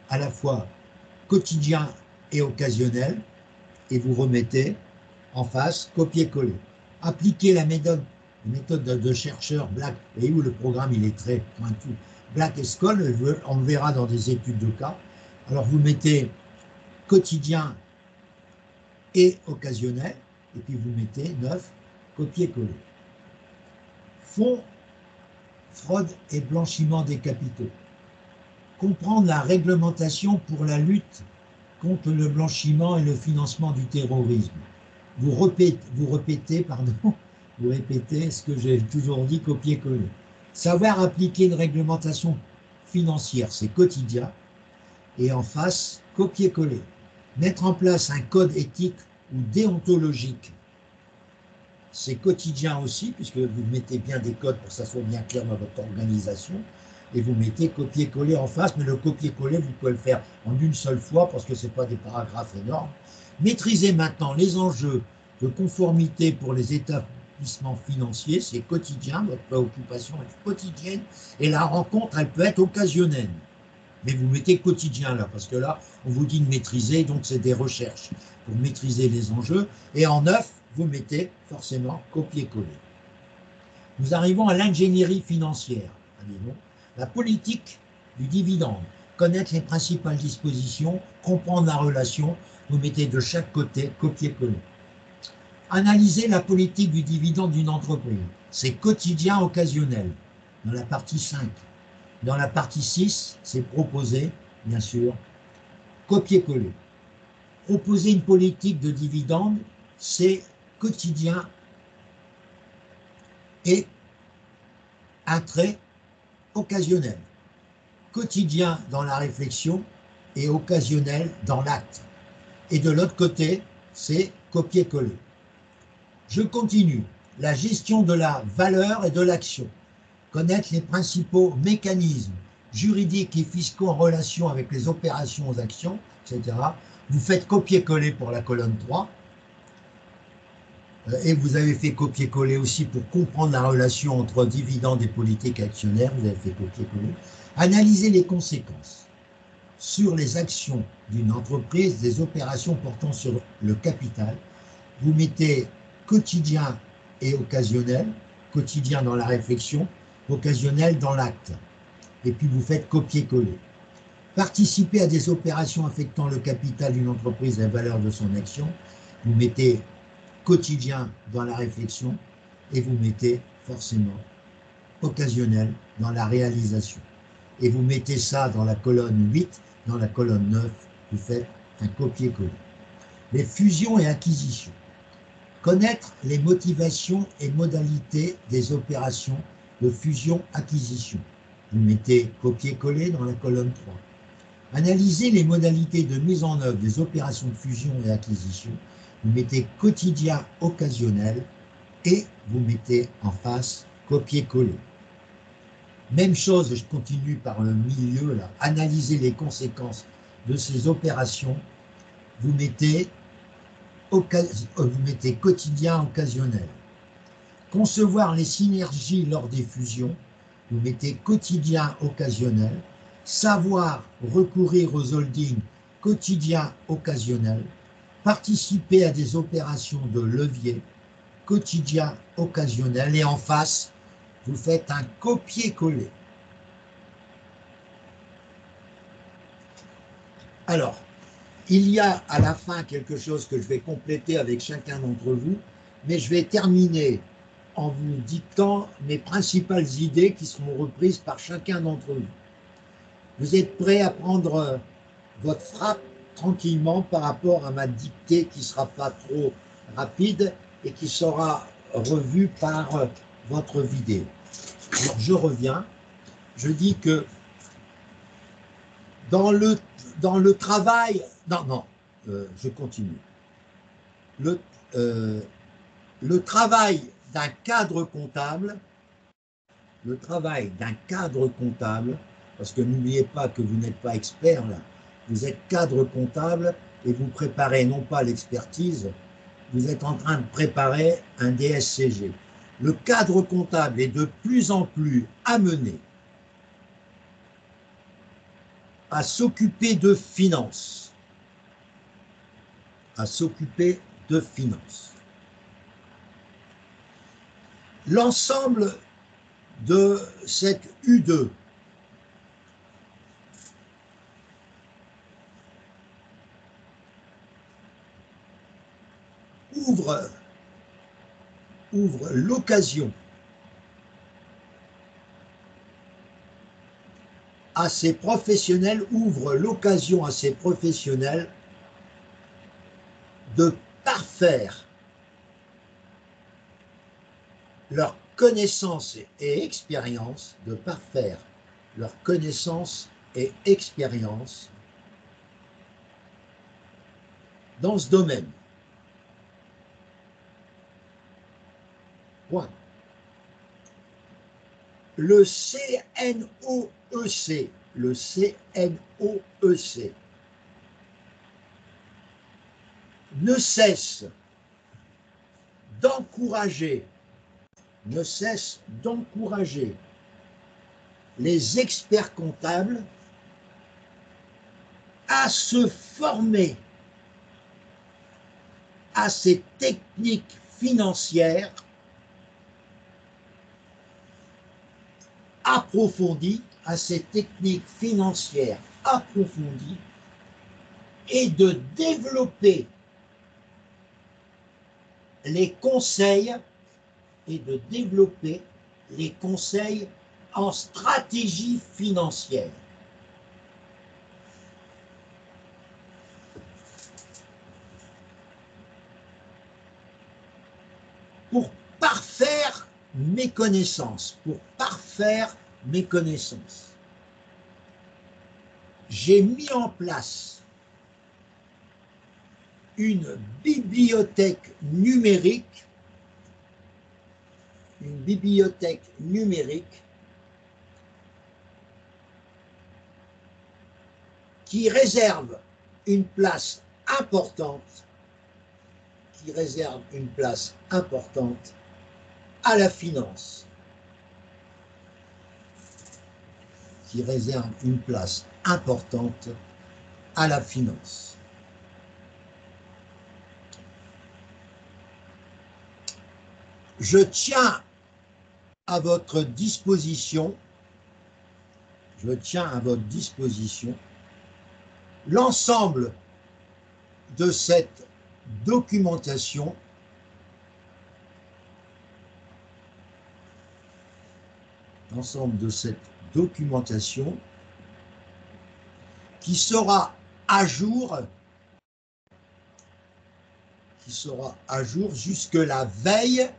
à la fois quotidien et occasionnel, et vous remettez en face copier-coller. Appliquer la méthode de chercheur Black, et où le programme il est très pointu, Black et Scholes, on le verra dans des études de cas. Alors vous mettez quotidien et occasionnel, et puis vous mettez 9, copier-coller. Fonds, fraude et blanchiment des capitaux. Comprendre la réglementation pour la lutte contre le blanchiment et le financement du terrorisme. Vous répétez ce que j'ai toujours dit, copier-coller. Savoir appliquer une réglementation financière, c'est quotidien. Et en face, copier-coller. Mettre en place un code éthique ou déontologique, c'est quotidien aussi, puisque vous mettez bien des codes pour que ça soit bien clair dans votre organisation, et vous mettez copier-coller en face, mais le copier-coller, vous pouvez le faire en une seule fois, parce que ce n'est pas des paragraphes énormes. Maîtriser maintenant les enjeux de conformité pour les établissements financiers, c'est quotidien, votre préoccupation est quotidienne, et la rencontre, elle peut être occasionnelle. Mais vous mettez quotidien là, parce que là, on vous dit de maîtriser, donc c'est des recherches pour maîtriser les enjeux. Et en 9, vous mettez forcément copier-coller. Nous arrivons à l'ingénierie financière. La politique du dividende. Connaître les principales dispositions, comprendre la relation, vous mettez de chaque côté copier-coller. Analyser la politique du dividende d'une entreprise. C'est quotidien occasionnel, dans la partie 5. Dans la partie 6, c'est proposer, bien sûr, copier-coller. Proposer une politique de dividende, c'est quotidien et un trait occasionnel. Quotidien dans la réflexion et occasionnel dans l'acte. Et de l'autre côté, c'est copier-coller. Je continue. La gestion de la valeur et de l'action. Connaître les principaux mécanismes juridiques et fiscaux en relation avec les opérations aux actions, etc. Vous faites copier-coller pour la colonne 3. Et vous avez fait copier-coller aussi pour comprendre la relation entre dividendes et politique actionnaire. Vous avez fait copier-coller. Analyser les conséquences sur les actions d'une entreprise, des opérations portant sur le capital. Vous mettez quotidien et occasionnel, quotidien dans la réflexion, occasionnel dans l'acte. Et puis vous faites copier-coller. Participer à des opérations affectant le capital d'une entreprise et la valeur de son action, vous mettez quotidien dans la réflexion et vous mettez forcément occasionnel dans la réalisation. Et vous mettez ça dans la colonne 8, dans la colonne 9, vous faites un copier-coller. Les fusions et acquisitions. Connaître les motivations et modalités des opérations de fusion-acquisition. Vous mettez copier-coller dans la colonne 3. Analyser les modalités de mise en œuvre des opérations de fusion et acquisition. Vous mettez quotidien occasionnel et vous mettez en face copier-coller. Même chose, je continue par le milieu, là. Analyser les conséquences de ces opérations. Vous mettez quotidien occasionnel. Concevoir les synergies lors des fusions. Vous mettez quotidien occasionnel. Savoir recourir aux holdings, quotidien occasionnel. Participer à des opérations de levier, quotidien occasionnel. Et en face, vous faites un copier-coller. Alors, il y a à la fin quelque chose que je vais compléter avec chacun d'entre vous, mais je vais terminer en vous dictant mes principales idées qui seront reprises par chacun d'entre vous. Vous êtes prêts à prendre votre frappe tranquillement par rapport à ma dictée qui ne sera pas trop rapide et qui sera revue par votre vidéo. Alors je reviens, je dis que dans le travail, je continue. Le travail d'un cadre comptable, parce que n'oubliez pas que vous n'êtes pas expert là, vous êtes cadre comptable et vous préparez non pas l'expertise, vous êtes en train de préparer un DSCG. Le cadre comptable est de plus en plus amené à s'occuper de finances. L'ensemble de cette U2 ouvre l'occasion à ces professionnels, de parfaire leur connaissance et expérience, dans ce domaine. Point. Le CNOEC, ne cesse d'encourager les experts comptables à se former à ces techniques financières approfondies, et de développer les conseils en stratégie financière. Pour parfaire mes connaissances, j'ai mis en place une bibliothèque numérique qui réserve une place importante à la finance. Je tiens à votre disposition, l'ensemble de cette documentation qui sera à jour jusque la veille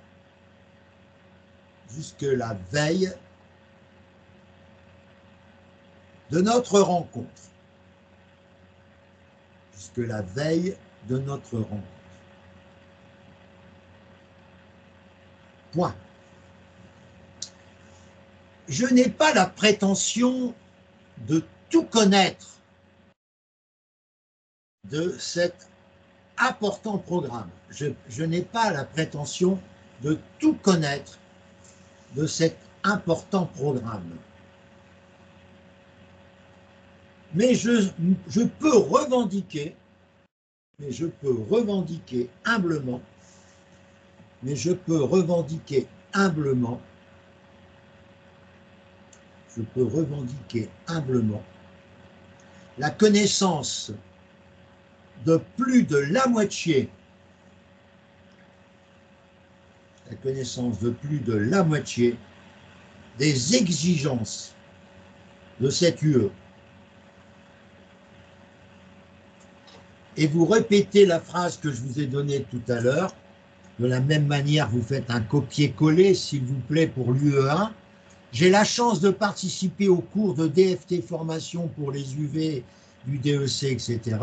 de notre rencontre. Point. Je n'ai pas la prétention de tout connaître de cet important programme. Je n'ai pas la prétention de tout connaître de cet important programme. Mais je peux revendiquer humblement la connaissance de plus de la moitié des exigences de cette UE. Et vous répétez la phrase que je vous ai donnée tout à l'heure. De la même manière, vous faites un copier-coller, s'il vous plaît, pour l'UE1. J'ai la chance de participer au cours de DFT formation pour les UV du DEC, etc.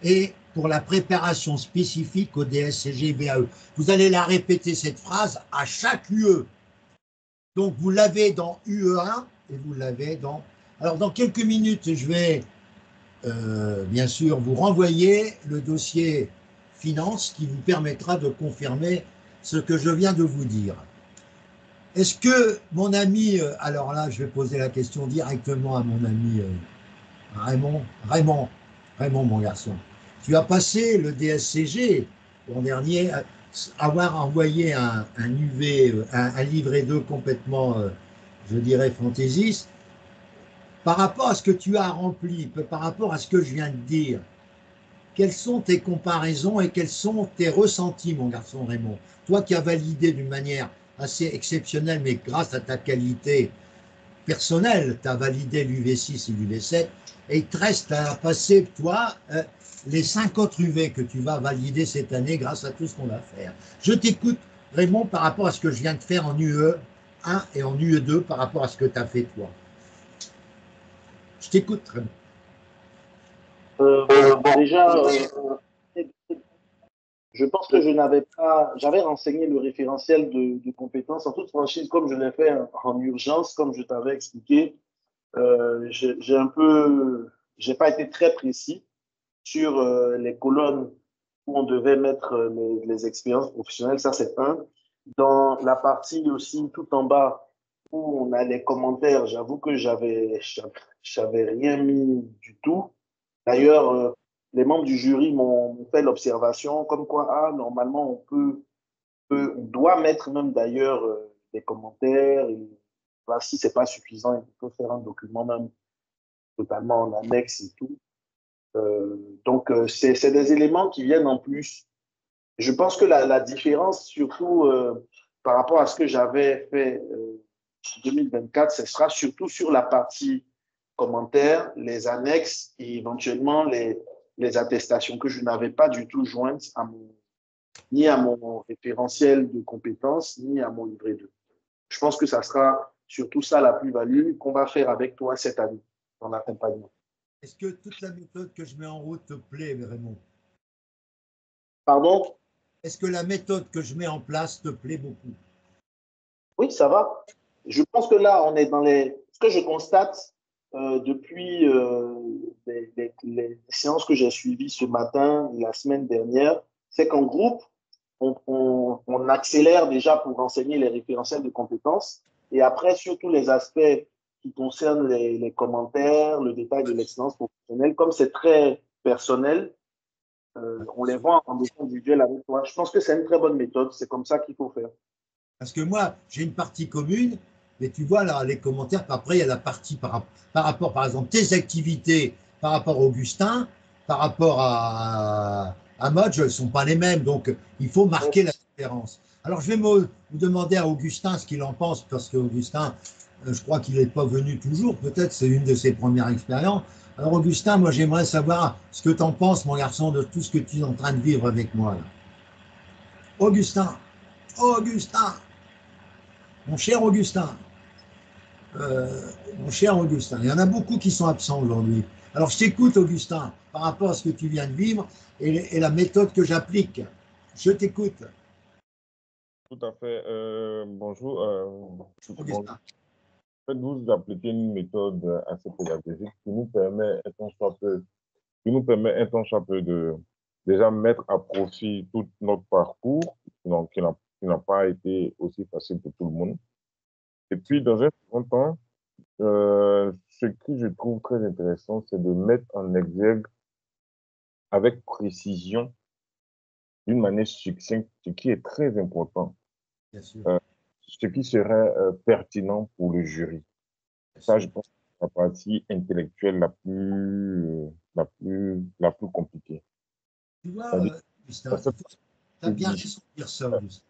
Et pour la préparation spécifique au DSCG VAE. Vous allez la répéter, cette phrase, à chaque UE. Donc, vous l'avez dans UE1 et vous l'avez dans... Alors, dans quelques minutes, je vais, bien sûr, vous renvoyer le dossier finance qui vous permettra de confirmer ce que je viens de vous dire. Est-ce que mon ami, alors là, je vais poser la question directement à mon ami Raymond, mon garçon, tu as passé le DSCG l'an dernier, avoir envoyé un UV, un livret 2 complètement, je dirais, fantaisiste. Par rapport à ce que tu as rempli, par rapport à ce que je viens de dire, quelles sont tes comparaisons et quels sont tes ressentis, mon garçon Raymond? Toi qui as validé d'une manière assez exceptionnelle, mais grâce à ta qualité personnelle, tu as validé l'UV6 et l'UV7, et il te reste à passer, toi, les 5 autres UV que tu vas valider cette année grâce à tout ce qu'on va faire. Je t'écoute, Raymond, par rapport à ce que je viens de faire en UE1 et en UE2, par rapport à ce que tu as fait, toi. Je t'écoute, Raymond. Déjà, je pense que j'avais renseigné le référentiel de compétences en toute franchise, comme je l'ai fait en urgence, comme je t'avais expliqué. J'ai pas été très précis sur les colonnes où on devait mettre les expériences professionnelles. Ça, c'est un. Dans la partie aussi tout en bas où on a les commentaires, j'avoue que j'avais rien mis du tout. D'ailleurs, les membres du jury m'ont fait l'observation comme quoi, normalement, on doit mettre même d'ailleurs des commentaires. Et, voilà, si ce n'est pas suffisant, il faut faire un document même totalement en annexe et tout. Donc, c'est des éléments qui viennent en plus. Je pense que la différence, surtout par rapport à ce que j'avais fait en 2024, ce sera surtout sur la partie commentaires, les annexes et éventuellement les attestations que je n'avais pas du tout jointes ni à mon référentiel de compétences, ni à mon livret 2. Je pense que ça sera surtout ça la plus-value qu'on va faire avec toi cette année dans l'accompagnement. Est-ce que toute la méthode que je mets en route te plaît, Raymond? Pardon? Est-ce que la méthode que je mets en place te plaît beaucoup? Oui, ça va. Je pense que là, on est dans ce que je constate depuis les séances que j'ai suivies ce matin, la semaine dernière, c'est qu'en groupe, on accélère déjà pour renseigner les référentiels de compétences. Et après, surtout les aspects qui concernent les commentaires, le détail de l'excellence professionnelle, comme c'est très personnel, on les voit en dossier individuel avec toi. Je pense que c'est une très bonne méthode. C'est comme ça qu'il faut faire. Parce que moi, j'ai une partie commune, mais tu vois là, les commentaires, après, il y a la partie par rapport, par exemple, tes activités par rapport à Augustin, par rapport à Modge, elles ne sont pas les mêmes. Donc, il faut marquer la différence. Alors, je vais me demander à Augustin ce qu'il en pense, parce qu'Augustin, je crois qu'il n'est pas venu toujours, peut-être c'est une de ses premières expériences. Alors, Augustin, moi, j'aimerais savoir ce que tu en penses, mon garçon, de tout ce que tu es en train de vivre avec moi. Là. Augustin, Augustin, mon cher Augustin, mon cher Augustin, il y en a beaucoup qui sont absents aujourd'hui. Alors je t'écoute, Augustin, par rapport à ce que tu viens de vivre et la méthode que j'applique. Je t'écoute. Tout à fait. Bonjour. Bon, Augustin. vous appliquez une méthode assez pédagogique qui nous permet un tant soit peu, qui nous permet un tant soit peu de déjà mettre à profit tout notre parcours, donc qui n'a pas été aussi facile pour tout le monde. Et puis, dans un second temps, ce que je trouve très intéressant, c'est de mettre en exergue avec précision, d'une manière succincte, ce qui est très important, Bien sûr. Ce qui serait pertinent pour le jury. Ça, je pense que c'est la partie intellectuelle la plus compliquée. Tu vois, C'est-à-dire, Augustin, tu as bien raison de dire ça, Augustin.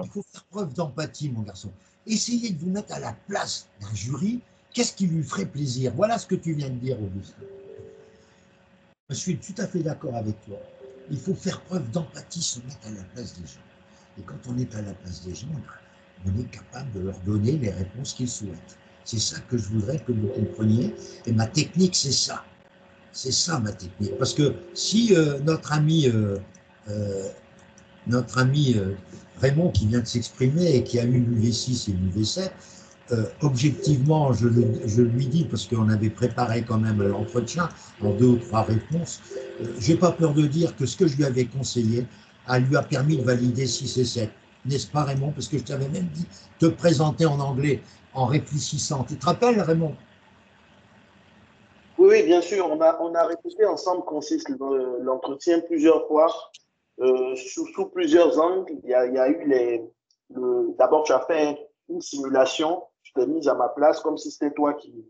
Il faut faire preuve d'empathie, mon garçon. Essayez de vous mettre à la place d'un jury. Qu'est-ce qui lui ferait plaisir? Voilà ce que tu viens de dire, Augustin. Je suis tout à fait d'accord avec toi. Il faut faire preuve d'empathie, se mettre à la place des gens. Et quand on est à la place des gens, on est capable de leur donner les réponses qu'ils souhaitent. C'est ça que je voudrais que vous compreniez. Et ma technique, c'est ça. C'est ça ma technique. Parce que si notre ami Raymond qui vient de s'exprimer et qui a eu l'UV6 et l'UV7, objectivement, je lui dis, parce qu'on avait préparé quand même l'entretien en 2 ou 3 réponses, j'ai pas peur de dire que ce que je lui avais conseillé lui a permis de valider 6 et 7. N'est-ce pas, Raymond? Parce que je t'avais même dit de te présenter en anglais en réfléchissant. Tu te rappelles, Raymond? Oui, bien sûr, on a répété ensemble l'entretien plusieurs fois, sous plusieurs angles. Il y a eu d'abord, tu as fait une simulation, tu t'es mise à ma place comme si c'était toi qui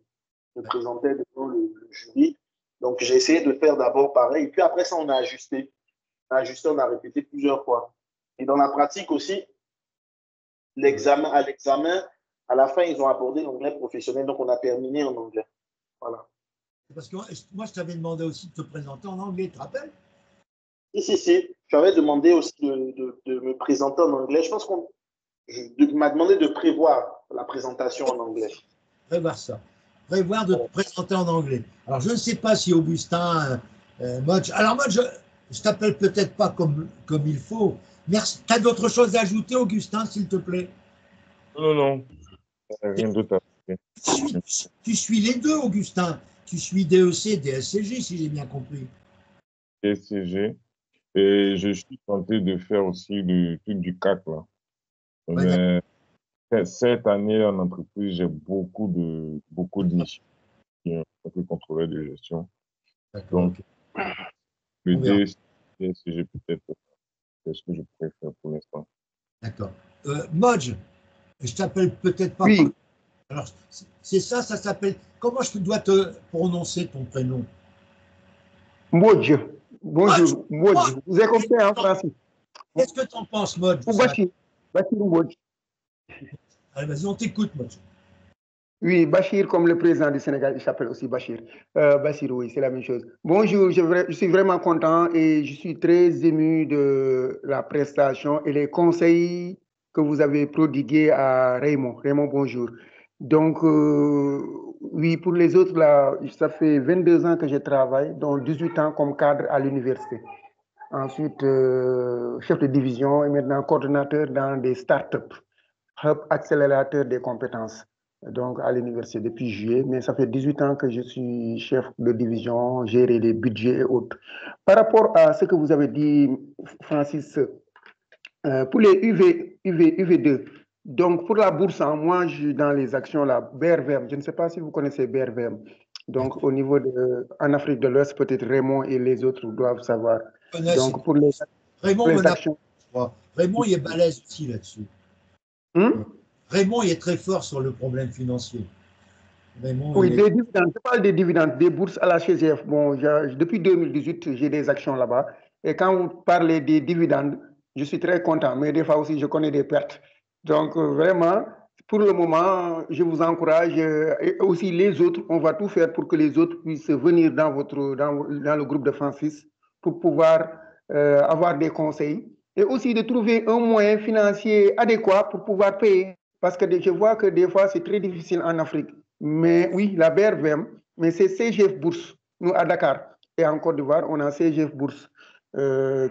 te présentais devant le jury. Donc, j'ai essayé de faire d'abord pareil. Et puis après ça, on a ajusté. On a ajusté, on a répété plusieurs fois. Et dans la pratique aussi, à l'examen, à la fin, ils ont abordé l'anglais professionnel. Donc, on a terminé en anglais. Voilà. Parce que moi, je t'avais demandé aussi de te présenter en anglais, tu te rappelles? Si. J'avais demandé aussi de me présenter en anglais. Je pense qu'on m'a demandé de prévoir la présentation en anglais. Prévoir ça. Prévoir de te présenter en anglais. Alors, je ne sais pas si Augustin, Modge. Alors, Modge, je t'appelle peut-être pas comme il faut. Merci. Tu as d'autres choses à ajouter, Augustin, s'il te plaît? Non, rien d'autre à faire. Tu suis les deux, Augustin. Tu suis DEC, DSCG, si j'ai bien compris. DSCG. Et je suis tenté de faire aussi du truc du CAC, là. Ouais, Mais cette année, en entreprise, j'ai beaucoup de missions en tant que contrôleur de gestion. d'accord, Donc, ok. le On verra. DSCG, peut-être, c'est ce que je pourrais faire pour l'instant. D'accord. Modge, je t'appelle peut-être pas par. Oui, Alors, c'est ça, ça s'appelle. Comment je dois te prononcer ton prénom? Mbodj. Modge. Bonjour, Mbodj. Vous avez compris en français? Qu'est-ce que tu en penses, Modge? Ou Bachir. Bachir Mbodj. Allez, vas-y, on t'écoute, Modge. Oui, Bachir, comme le président du Sénégal, il s'appelle aussi Bachir. Bachir, oui, c'est la même chose. Bonjour, je suis vraiment content et je suis très ému de la prestation et les conseils que vous avez prodigués à Raymond. Raymond, bonjour. Donc, oui, pour les autres, là, ça fait 22 ans que je travaille, dont 18 ans comme cadre à l'université. Ensuite, chef de division et maintenant coordonnateur dans des startups, hub accélérateur des compétences, donc à l'université depuis juillet. Mais ça fait 18 ans que je suis chef de division, gérer les budgets et autres. Par rapport à ce que vous avez dit, Francis, pour les UV2, donc pour la bourse, moi, je suis dans les actions, la BRVM. Je ne sais pas si vous connaissez BRVM. Donc, au niveau en Afrique de l'Ouest, peut-être Raymond et les autres doivent savoir. Donc, pour Raymond me les l'a. actions. Raymond, il est balèze aussi là-dessus. Raymond il est très fort sur le problème financier. Raymond, oui, des dividendes, je parle des dividendes, des bourses à la CGF. Bon, depuis 2018, j'ai des actions là-bas. Et quand vous parlez des dividendes, je suis très content. Mais des fois aussi, je connais des pertes. Donc, vraiment, pour le moment, je vous encourage. Et aussi les autres, on va tout faire pour que les autres puissent venir dans le groupe de Francis pour pouvoir avoir des conseils. Et aussi de trouver un moyen financier adéquat pour pouvoir payer. Parce que je vois que des fois, c'est très difficile en Afrique. Mais oui, la BRVM, mais c'est CGF Bourse. Nous, à Dakar et en Côte d'Ivoire, on a CGF Bourse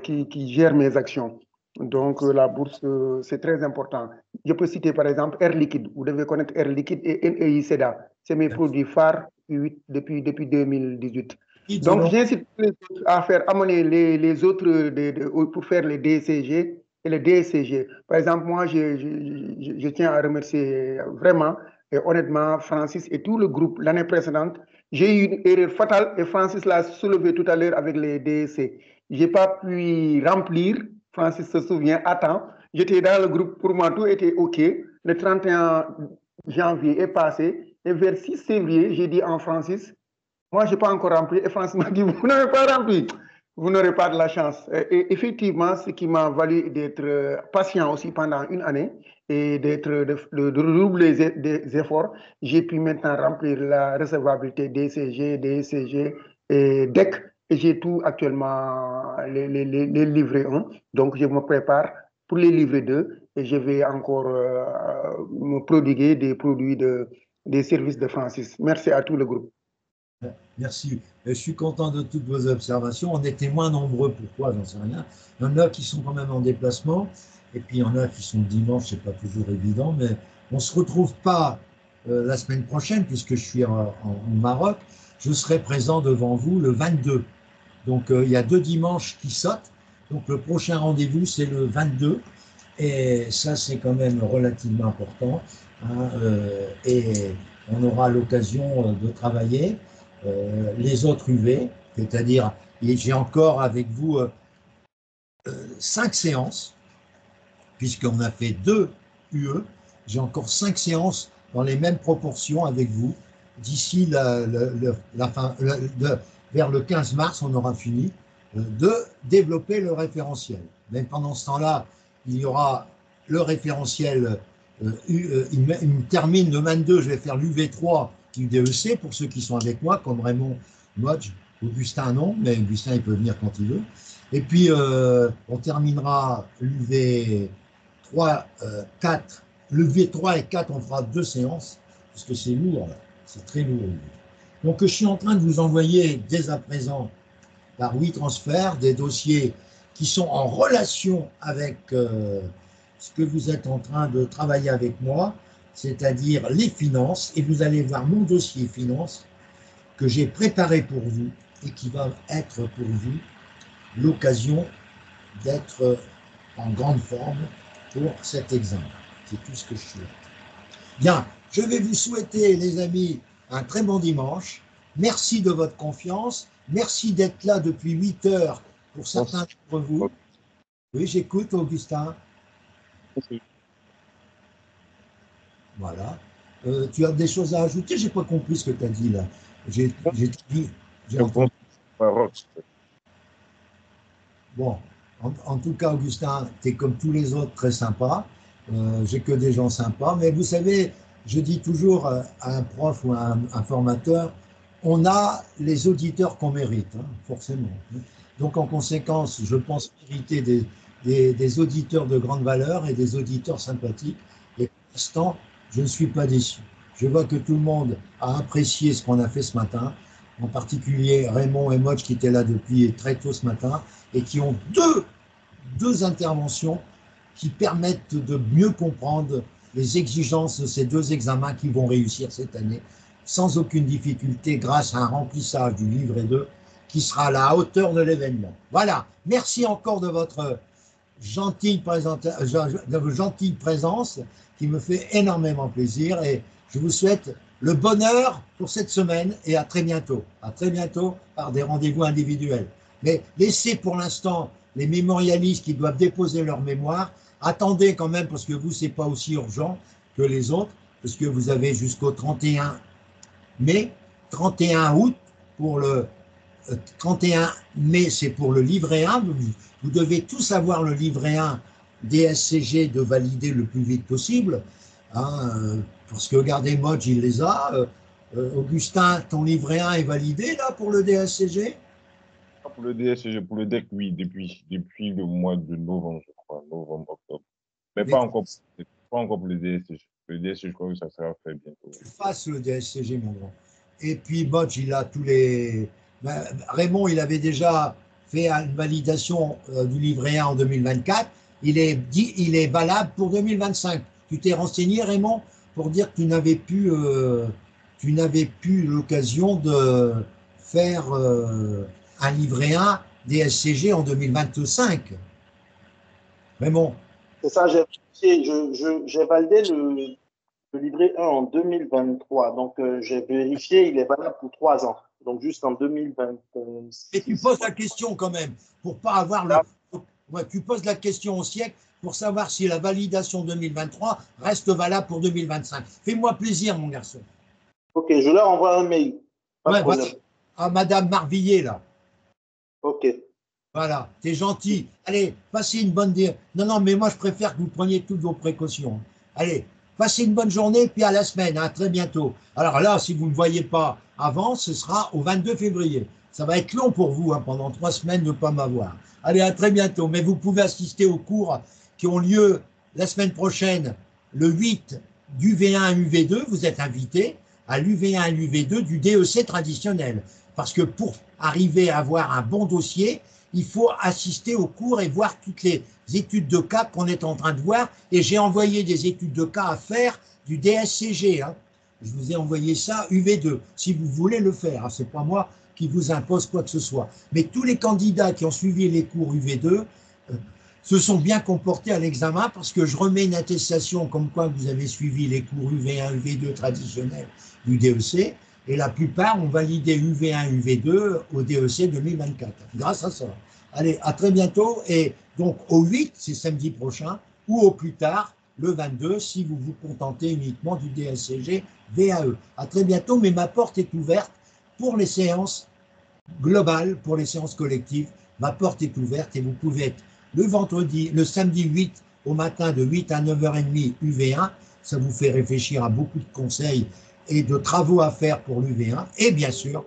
qui gère mes actions. Donc, la bourse, c'est très important. Je peux citer par exemple Air Liquide. Vous devez connaître Air Liquide et NEI-SEDA. C'est mes produits phares depuis 2018. Donc, j'incite les autres à faire amener les autres pour faire les DCG et les DSCG. Par exemple, moi, je tiens à remercier vraiment et honnêtement Francis et tout le groupe l'année précédente. J'ai eu une erreur fatale et Francis l'a soulevé tout à l'heure avec les DSC. Je n'ai pas pu remplir, Francis se souvient, à temps. J'étais dans le groupe, pour moi, tout était OK. Le 31 janvier est passé et vers 6 février, j'ai dit en Francis, moi, je n'ai pas encore rempli. Et Francis m'a dit, vous n'avez pas rempli. Vous n'aurez pas de la chance. Et effectivement, ce qui m'a valu d'être patient aussi pendant une année et de redoubler des efforts, j'ai pu maintenant remplir la recevabilité DCG, DCG et DEC. Et j'ai tout actuellement les livrets 1. Donc, je me prépare pour les livrets 2 et je vais encore me prodiguer des produits des services de Francis. Merci à tout le groupe. Merci. Je suis content de toutes vos observations. On était moins nombreux, pourquoi, j'en sais rien. Il y en a qui sont quand même en déplacement, et puis il y en a qui sont dimanche, c'est pas toujours évident, mais on ne se retrouve pas la semaine prochaine, puisque je suis au Maroc. Je serai présent devant vous le 22. Donc il y a 2 dimanches qui sautent. Donc le prochain rendez-vous, c'est le 22. Et ça, c'est quand même relativement important. Hein, et on aura l'occasion de travailler. Les autres UV, c'est-à-dire, j'ai encore avec vous 5 séances, puisqu'on a fait 2 UE, j'ai encore 5 séances dans les mêmes proportions avec vous. D'ici la fin, vers le 15 mars, on aura fini de développer le référentiel. Mais pendant ce temps-là, il y aura le référentiel, il me termine le 22, je vais faire l'UV3 UDEC pour ceux qui sont avec moi, comme Raymond, Modge, Augustin non, mais Augustin il peut venir quand il veut. Et puis on terminera l'UV3, 4, l'UV3 et 4, on fera 2 séances, parce que c'est lourd, c'est très lourd. Donc je suis en train de vous envoyer dès à présent par WeTransfer des dossiers qui sont en relation avec ce que vous êtes en train de travailler avec moi, c'est-à-dire les finances, et vous allez voir mon dossier finance que j'ai préparé pour vous et qui va être pour vous l'occasion d'être en grande forme pour cet examen. C'est tout ce que je souhaite. Bien, je vais vous souhaiter, les amis, un très bon dimanche. Merci de votre confiance. Merci d'être là depuis 8 heures pour certains d'entre vous. Oui, j'écoute, Augustin. Merci. Voilà. Tu as des choses à ajouter? Je n'ai pas compris ce que tu as dit là. J'ai dit. Bon, en tout cas, Augustin, tu es comme tous les autres très sympa. J'ai que des gens sympas. Mais vous savez, je dis toujours à un prof ou à un formateur, on a les auditeurs qu'on mérite, hein, forcément. Donc, en conséquence, je pense mériter des auditeurs de grande valeur et des auditeurs sympathiques. Et pour l'instant, je ne suis pas déçu. Je vois que tout le monde a apprécié ce qu'on a fait ce matin, en particulier Raymond et Modge qui étaient là depuis très tôt ce matin et qui ont deux interventions qui permettent de mieux comprendre les exigences de ces 2 examens qui vont réussir cette année sans aucune difficulté grâce à un remplissage du livret 2 qui sera à la hauteur de l'événement. Voilà, merci encore de votre gentille présence qui me fait énormément plaisir et je vous souhaite le bonheur pour cette semaine et à très bientôt. À très bientôt par des rendez-vous individuels. Mais laissez pour l'instant les mémorialistes qui doivent déposer leur mémoire, attendez quand même, parce que vous, ce n'est pas aussi urgent que les autres, parce que vous avez jusqu'au 31 mai, 31 août pour le 31 mai, c'est pour le livret 1. Vous devez tous avoir le livret 1 DSCG de valider le plus vite possible. Hein, parce que regardez, Modj, il les a. Augustin, ton livret 1 est validé là pour le DSCG? Pour le DSCG, pour le DEC, oui, depuis le mois de novembre, je crois, novembre, octobre. Mais pas encore pour le DSCG. Le DSCG, je crois que ça sera fait bientôt. Fasse le DSCG, mon grand. Et puis, Modj, il a tous les. Raymond, il avait déjà fait une validation du livret 1 en 2024. Il est valable pour 2025. Tu t'es renseigné, Raymond, pour dire que tu n'avais plus l'occasion de faire un livret 1 DSCG en 2025. Raymond. C'est ça, j'ai validé le livret 1 en 2023. Donc, j'ai vérifié, il est valable pour 3 ans. Donc, jusqu'en 2026. Et tu poses la question quand même, pour pas avoir le. Ouais, tu poses la question au siècle pour savoir si la validation 2023 reste valable pour 2025. Fais-moi plaisir, mon garçon. Ok, je leur envoie un mail. Ouais, voilà. À Madame Marvilliers, là. Ok. Voilà, t'es gentil. Allez, passez une bonne. Non, mais moi, je préfère que vous preniez toutes vos précautions. Allez, passez une bonne journée, puis à la semaine. À très bientôt. Alors là, si vous ne me voyez pas avant, ce sera au 22 février. Ça va être long pour vous, hein, pendant 3 semaines, de ne pas m'avoir. Allez, à très bientôt. Mais vous pouvez assister aux cours qui ont lieu la semaine prochaine, le 8 d'UV1 à UV2. Vous êtes invité à l'UV1 et l'UV2 du DEC traditionnel. Parce que pour arriver à avoir un bon dossier, il faut assister aux cours et voir toutes les études de cas qu'on est en train de voir. Et j'ai envoyé des études de cas à faire du DSCG. Hein. Je vous ai envoyé ça UV2, si vous voulez le faire. Hein. Ce n'est pas moi qui vous impose quoi que ce soit. Mais tous les candidats qui ont suivi les cours UV2 se sont bien comportés à l'examen, parce que je remets une attestation comme quoi vous avez suivi les cours UV1, UV2 traditionnels du DEC. Et la plupart ont validé UV1, UV2 au DEC 2024, grâce à ça. Allez, à très bientôt. Et donc, au 8, c'est samedi prochain, ou au plus tard, le 22, si vous vous contentez uniquement du DSCG VAE. À très bientôt, mais ma porte est ouverte pour les séances globales, pour les séances collectives. Ma porte est ouverte et vous pouvez être le samedi 8 au matin de 8 à 9h30 UV1. Ça vous fait réfléchir à beaucoup de conseils et de travaux à faire pour l'UV1, et bien sûr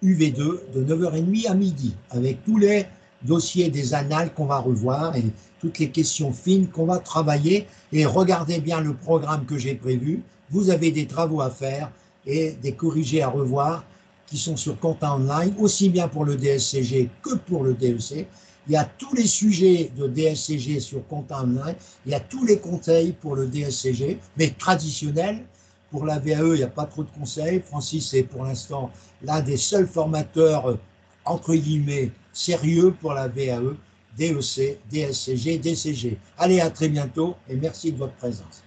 UV2 de 9h30 à midi, avec tous les dossiers des annales qu'on va revoir et toutes les questions fines qu'on va travailler. Et regardez bien le programme que j'ai prévu. Vous avez des travaux à faire et des corrigés à revoir qui sont sur Compta Online, aussi bien pour le DSCG que pour le DEC. Il y a tous les sujets de DSCG sur Compta Online, il y a tous les conseils pour le DSCG, mais traditionnels. Pour la VAE, il n'y a pas trop de conseils. Francis est pour l'instant l'un des seuls formateurs, entre guillemets, sérieux pour la VAE, DEC, DSCG, DCG. Allez, à très bientôt et merci de votre présence.